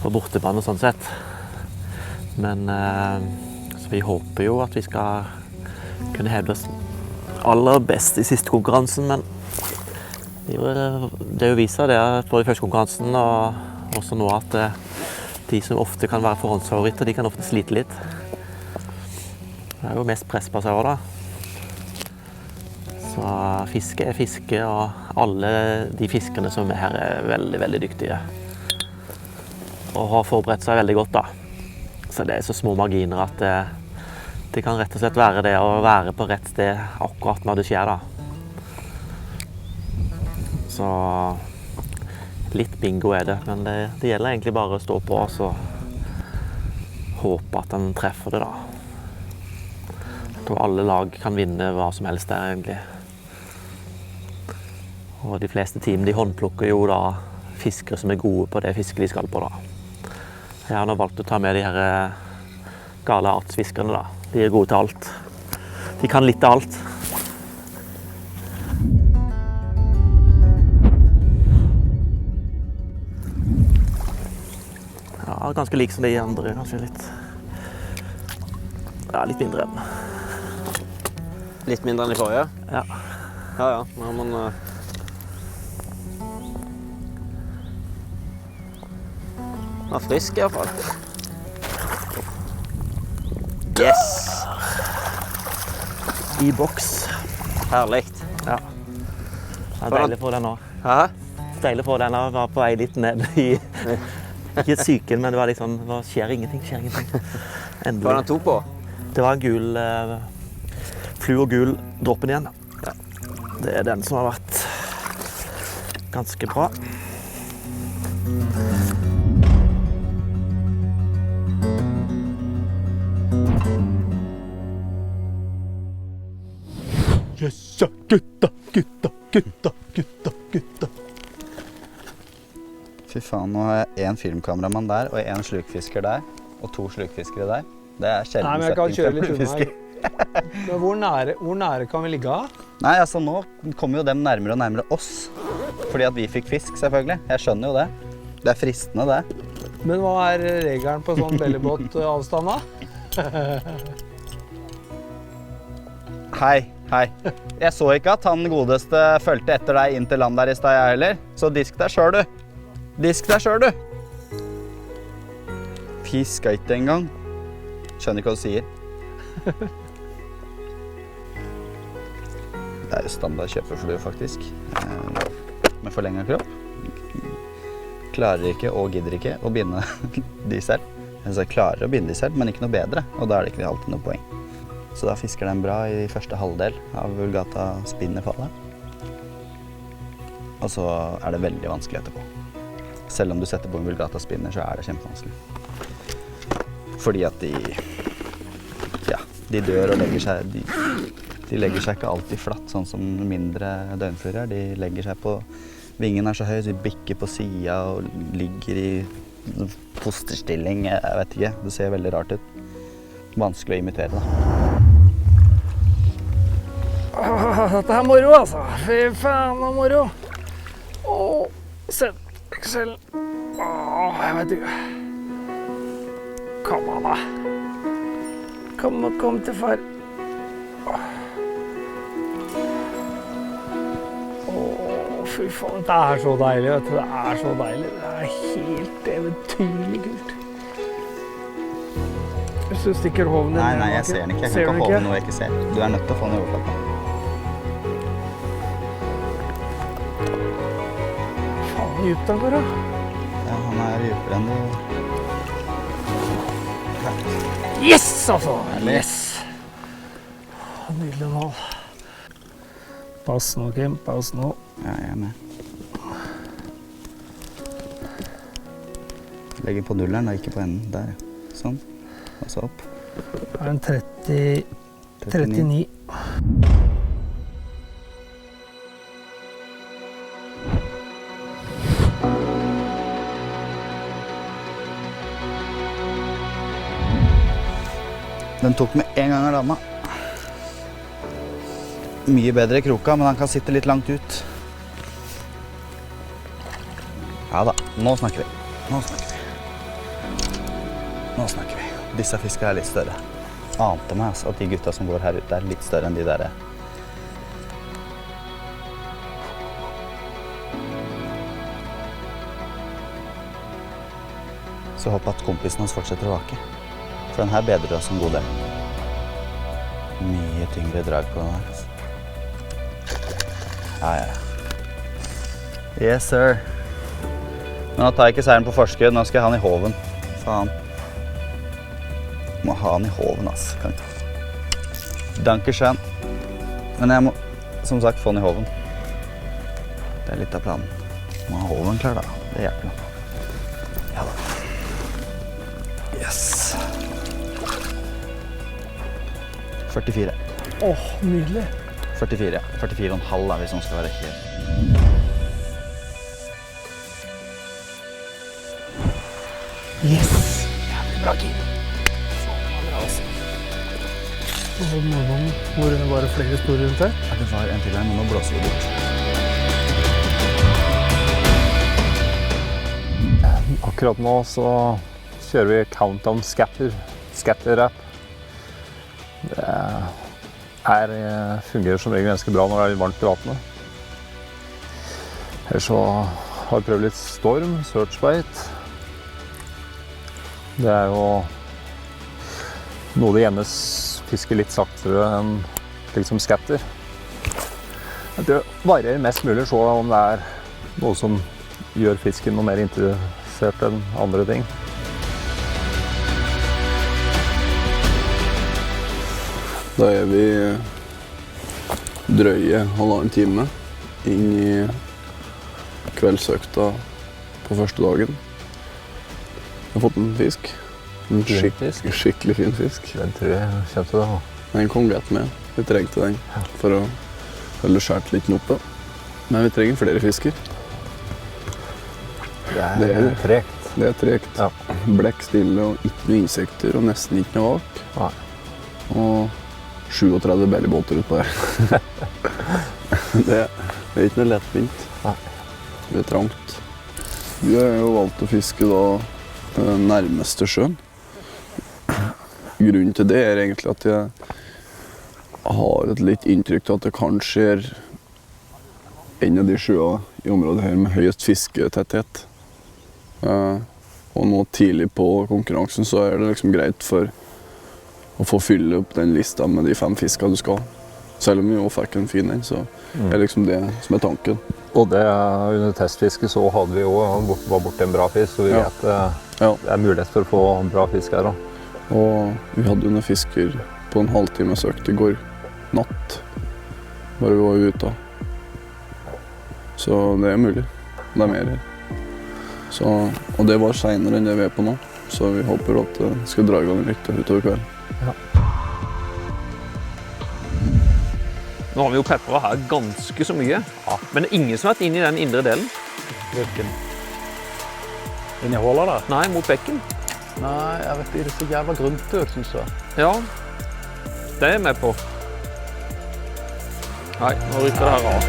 bortebane sånn sett. Men så vi håper jo at vi skal kunne hevde oss aller best i siste konkurransen, men det er jo vist seg det både i første konkurransen og også nå at de som ofte kan være forhåndsfavoritter, de kan ofte slite litt. Det er jo mest press på seg også, da. Så fiske er fiske, og alle de fiskerne som er her er veldig, veldig dyktige. Og har forberedt seg veldig godt, da. Så det er så små marginer at det kan rett og slett være det å være på rett sted akkurat når det skjer, da. Så litt bingo er det, men det gjelder egentlig bare å stå på og så håpe at den treffer det, da. Jeg tror alle lag kan vinne hva som helst der, egentlig. Og de fleste team de håndplukker jo da fiskere som er gode på det fisket de skal på, da. Jeg har nå valgt å ta med de her gale artsfiskerne, da. De er gode til alt. De kan litt av alt. Ja, ganske lik som de andre, kanskje litt. Ja, litt mindre enn. Litt mindre enn i forrige? Ja. Ja. Ja, men... Den er frisk i hvert fall. Yes! I boks. Herlig. Ja. Det er deilig å få den nå. Hæ? Deilig å få den nå. Var på vei litt ned i... Ikke syken, men det var litt sånn... Det skjer ingenting. Endelig. Hva var den tok på? Det var en gul... fluorgul droppen igjen. Ja. Det er den som har vært ganske bra. Jøssa, gutta. Fy faen, nå har jeg en filmkameramann der, og en slukfisker der, og 2 slukfiskere der. Det er sjelden setting for en slukfisker. Men hvor nære kan vi ligge av? Nei, altså nå kommer jo dem nærmere og nærmere oss. Fordi at vi fikk fisk, selvfølgelig. Jeg skjønner jo det. Det er fristende, det. Men hva er regelen på sånn bellybåt-avstand da? Hei. Jeg så ikke at han godeste følte etter deg inn til land der i sted, jeg heller. Så disk deg selv, du. Fiska ikke engang. Skjønner ikke hva du sier. Det er jo standard kjøpeflue, faktisk. Med forlenget kropp. Klarer ikke og gidder ikke å binde de selv. Jeg klarer å binde de selv, men ikke noe bedre. Og da er det ikke alltid noe poeng. Så da fisker den bra i første halvdel av vulgata spinnefallet. Og så er det veldig vanskelig etterpå. Selv om du setter på en vulgata spinner, så er det kjempevanskelig. Fordi at de dør og legger seg, de De legger seg ikke alltid flatt, sånn som mindre døgnfluer. De legger seg på, vingen er så høy, så de bikker på siden og ligger i fosterstilling, jeg vet ikke. Det ser veldig rart ut. Vanskelig å imitere da. Dette er moro, altså. Fy faen av moro. Send Excel. Jeg vet ikke. Kom an da. Kom til far. Fy faen, dette er så deilig, vet du. Det er så deilig. Det er helt eventyrlig kult. Hvis du stikker hoven din... Nei, jeg ser den ikke. Jeg kan ikke holde noe jeg ikke ser. Du er nødt til å få den i overflaten. Faen, dypt han går da. Ja, han er dypere enn du... Yes, altså! Yes! Nydelig mål. Pass nå, Kim. Pass nå. Ja, jeg er med. Legger på nulleren, da, ikke på enden. Der, sånn. Og så opp. Det er en 39. Den tok med en gang av dama. Mye bedre i kroka, men han kan sitte litt langt ut. Ja da, nå snakker vi. Nå snakker vi. Disse fiskene er litt større. Ante meg altså, at de gutta som går her ute er litt større enn de der. Så håper at kompisen hans fortsetter å vake. For den her bedrer oss en god del. Mye tyngre drag på den her. Altså. Ja. Yes, sir. Men nå tar jeg ikke seieren på forskudd, nå skal jeg ha den i hoven. Faen. Må ha den i hoven, altså. Dankeschön. Men jeg må, som sagt, få den i hoven. Det er litt av planen. Må ha hoven klar, da. Det hjelper noe. Ja da. Yes. 44. Nydelig. 44, ja. 44,5 da, hvis man skal være helt. Yes! Jævlig bra, Kim. Bra, altså. Hvor det bare flere store rundt her? Ja, det var en til her, men nå blåser vi bort. Akkurat nå så kjører vi countdown scatter-rap. Det fungerer som regel ganske bra når det er litt varmt i vannet. Ellers så har vi prøvd litt storm, searchbait. Det er jo noe det gjennes fisker litt saktere enn liksom scatter. Det varierer mest mulig så om det er noe som gjør fisken noe mer interessert enn andre ting. Da er vi drøye halvannen time inn i kveldsøkta på første dagen. Vi har fått en fisk. En skikkelig fin fisk. Den tror jeg kommer til å ha. Den kom greit med. Vi trengte den for å holde skjært litt oppe. Men vi trenger flere fisker. Det er tregt. Det er tregt. Ja. Blekk stille og ikke noe insekter og nesten ikke noe vak. Nei. Og 37 bellybåter utpå her. Det er ikke noe lettvint. Det er trangt. Vi har jo valgt å fiske da nærmeste sjøen. Grunnen til det er egentlig at jeg har et litt inntrykk til at det kanskje er en av de sjøene i området her med høyest fisketetthet. Og nå tidlig på konkurransen så er det liksom greit for å få fylle opp den lista med de 5 fiskene du skal ha. Selv om vi også fikk en fin en, så er det liksom det som er tanken. Og det, under testfiske så hadde vi også, var borte en bra fisk, så vi vet det er mulighet for å få bra fisk her også. Og vi hadde under fisker på en halvtime søkt i går natt, bare vi var ute. Så det er mulig. Det er mer her. Så, og det var senere enn det vi er på nå, så vi håper at det skal dra i gang litt utover kvelden. Ja. Nå har vi jo pepperet her ganske så mye, men det er ingen som har vært inn i den indre delen. Hvilken? Inn i hålet der? Nei, mot bekken. Nei, jeg vet ikke, det er så jævla grunt ut, synes jeg. Ja, det er jeg med på. Nei, nå rykker det her av.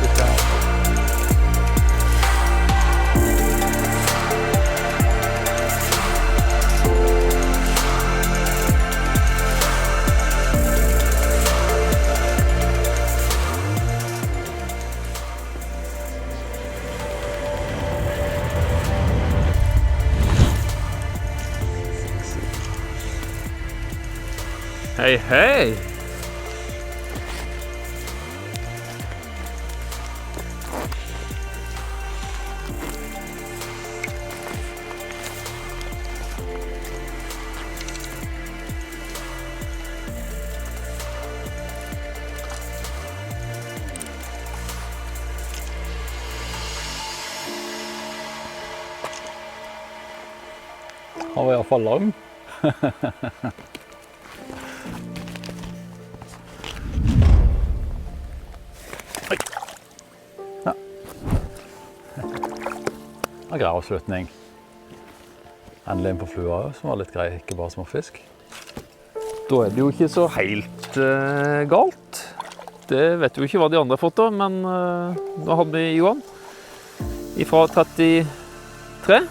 Hei, hei! Han var i hvert fall lang. En grei avslutning. Endelig inn på flua, som var litt grei, ikke bare småfisk. Da er det jo ikke så helt galt. Det vet jo ikke hva de andre har fått da, men nå hadde vi Johan ifra 33.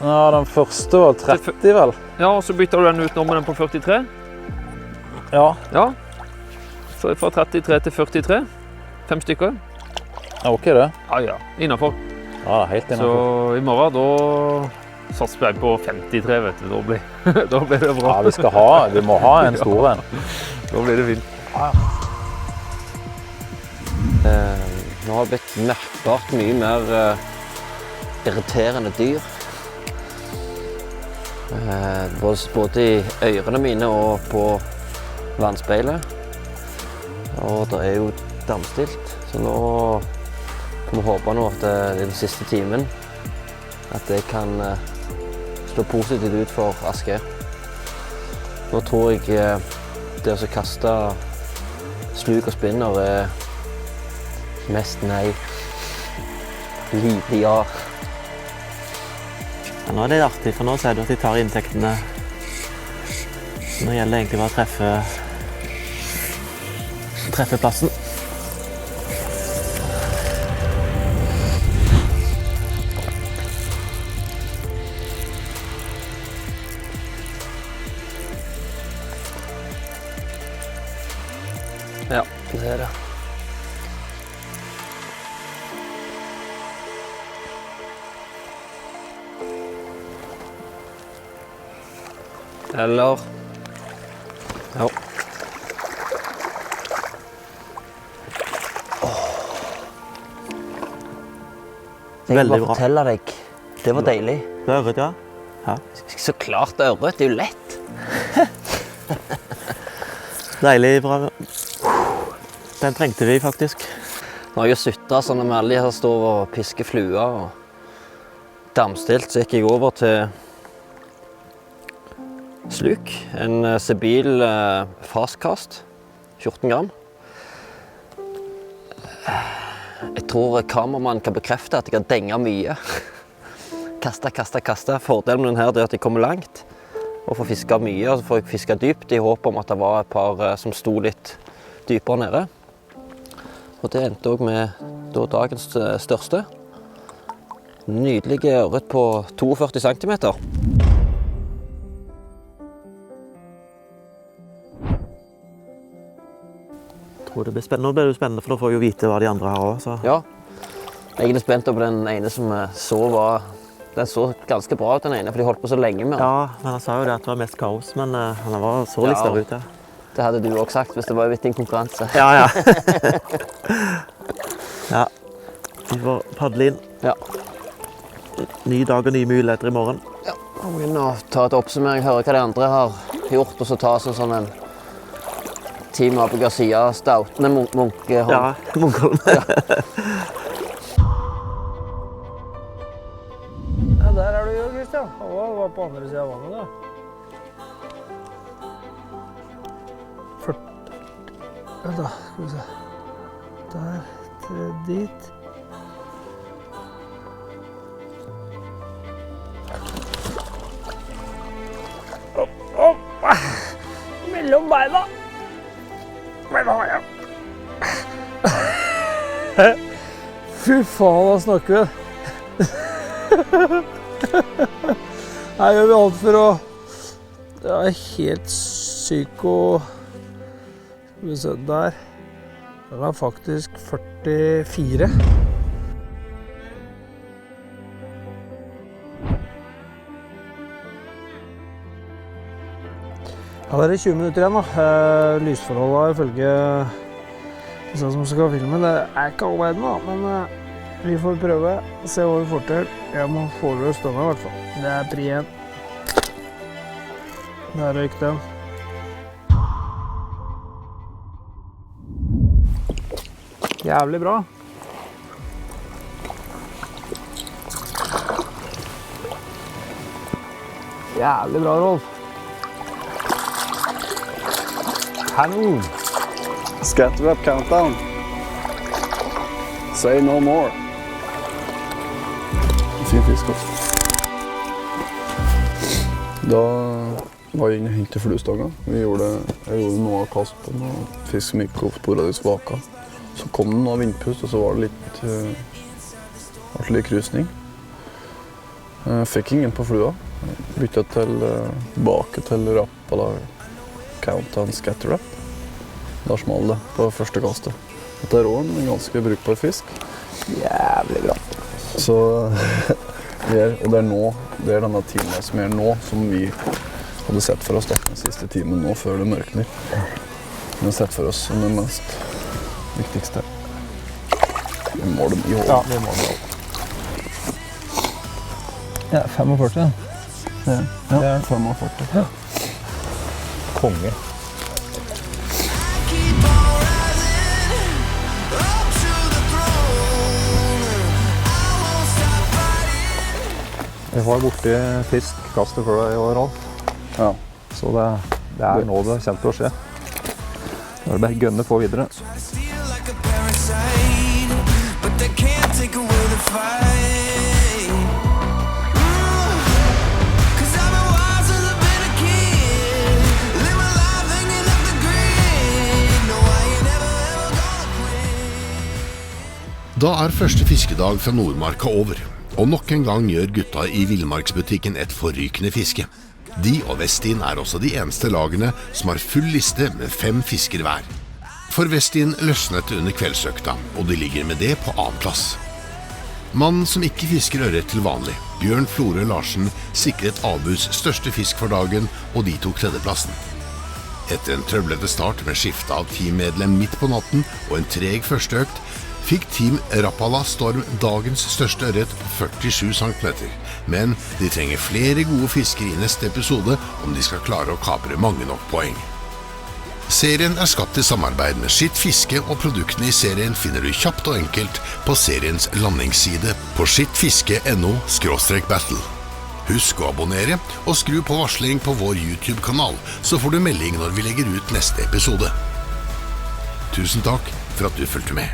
Ja, den første var 30 vel? Ja, og så bytter du den ut nå med den på 43. Ja. Ja, så fra 33 til 43. 5 stykker. Ja, ok det. Ja, innenfor. Ja, helt innenfor. Så i morgen da satser jeg på 53, vet du. Da blir det bra. Ja, vi må ha en stor en. Da blir det fint. Ja. Nå har det blitt merkbart mye mer irriterende dyr. Både i ørene mine og på vannspeilet. Og det er jo damstilt, så nå må vi håpe nå at i den siste timen at det kan slå positivt ut for Asgeir. Nå tror jeg det å kaste sluk og spinner er mest nei. Lite ja. Ja, nå er det artig, for nå ser du at de tar inntektene. Nå gjelder det egentlig bare å treffe plassen. Ja, det er det. Eller ja. Jeg vil bare fortelle deg, det var deilig. Det er ørret, ja. Ja. Så klart det er ørret, det er jo lett. Deilig bra. Den trengte vi faktisk. Nå har jeg suttet sånn med alle her står og pisker fluer og damstilt, så gikk jeg over til sluk. En Sebil fastcast, 14 gram. Jeg tror kameramannen kan bekrefte at jeg har denget mye. Kaste. Fordelen med denne er at jeg kommer langt og får fisket mye, og så får jeg fisket dypt i håp om at det var et par som sto litt dypere nede. Og det endte også med dagens største. Nydelige ørret på 42 centimeter. Tror det blir spennende. Nå blir det spennende, for da får vi jo vite hva de andre har også. Ja, jeg er spent på den ene som den så ganske bra ut, den ene, for de holdt på så lenge med den. Ja, men han sa jo det at det var mest kaos, men han var så litt der ute. Det hadde du også sagt hvis det var en konkurranse. Ja. Ja, vi får paddle inn. Ja. Ny dag og nye muligheter i morgen. Ja, vi må inn og ta et oppsummering, høre hva de andre har gjort, og så ta sånn en Team av på Garcia, Stautene, Munkholm. Ja, Munkholm. Ja, der er du jo, Kristian. Han var på andre siden av vannet da. 40. Vent da, skal vi se. Der, 3 dit. Opp! Mellom beina. Fy faen, da snakker vi. Her gjør vi alt for å... Det er helt psyko... Skal vi se, der. Den er faktisk 44. Ja, det er 20 minutter igjen da. Lysforholdet ifølge disse som skal filme, det er ikke all verden da, men vi får prøve, se hva vi får til. Jeg må få det stående i hvert fall. Det er pri 1. Der røyk den. Jævlig bra. Jævlig bra, Rolf. Kanon. Scatter up countdown. Say no more. Fin fisk også. Da var jeg inne og hentet fluestanga. Jeg gjorde noe av kast på den, og fisk som gikk opp sporadisk vaka. Så kom det noe vindpust, og så var det litt krusning. Fikk ingen på flua. Byttet tilbake til Rapala Countdown Scatter Up. Da smalt det på første kastet. Dette er også en ganske brukbar fisk. Jævlig bra. Så og det er denne timen som er nå, som vi hadde sett for oss den siste timen nå før det mørkner. Vi har sett for oss som det mest viktigste. Vi måler dem i hånden. Ja, vi måler dem. Ja, 45. Ja, 45. Ja. Konge. Jeg var borti fiskkastet før deg i år, Rolf. Ja. Så det er nå det kommer til å skje. Da er det bare gønne på videre. Da er første fiskedag fra Nordmarka over, og nok en gang gjør gutta i Villmarksbutikken et forrykende fiske. De og Westin er også de eneste lagene som har full liste med 5 fisker hver. For Westin løsnet under kveldsøkta, og de ligger med det på annen plass. Mannen som ikke fisker ørret til vanlig, Bjørn Flore Larsen, sikret Abus største fisk for dagen, og de tok tredjeplassen. Etter en trøblete start med skifte av teammedlem midt på natten og en treg førsteøkt, fikk Team Rapala Storm dagens største ørret på 47 cm. Men de trenger flere gode fisker i neste episode om de skal klare å kapre mange nok poeng. Serien er skapt i samarbeid med Skitt Fiske, og produktene i serien finner du kjapt og enkelt på seriens landingsside på skittfiske.no/battle. Husk å abonnere og skru på varsling på vår YouTube-kanal, så får du melding når vi legger ut neste episode. Tusen takk for at du fulgte med.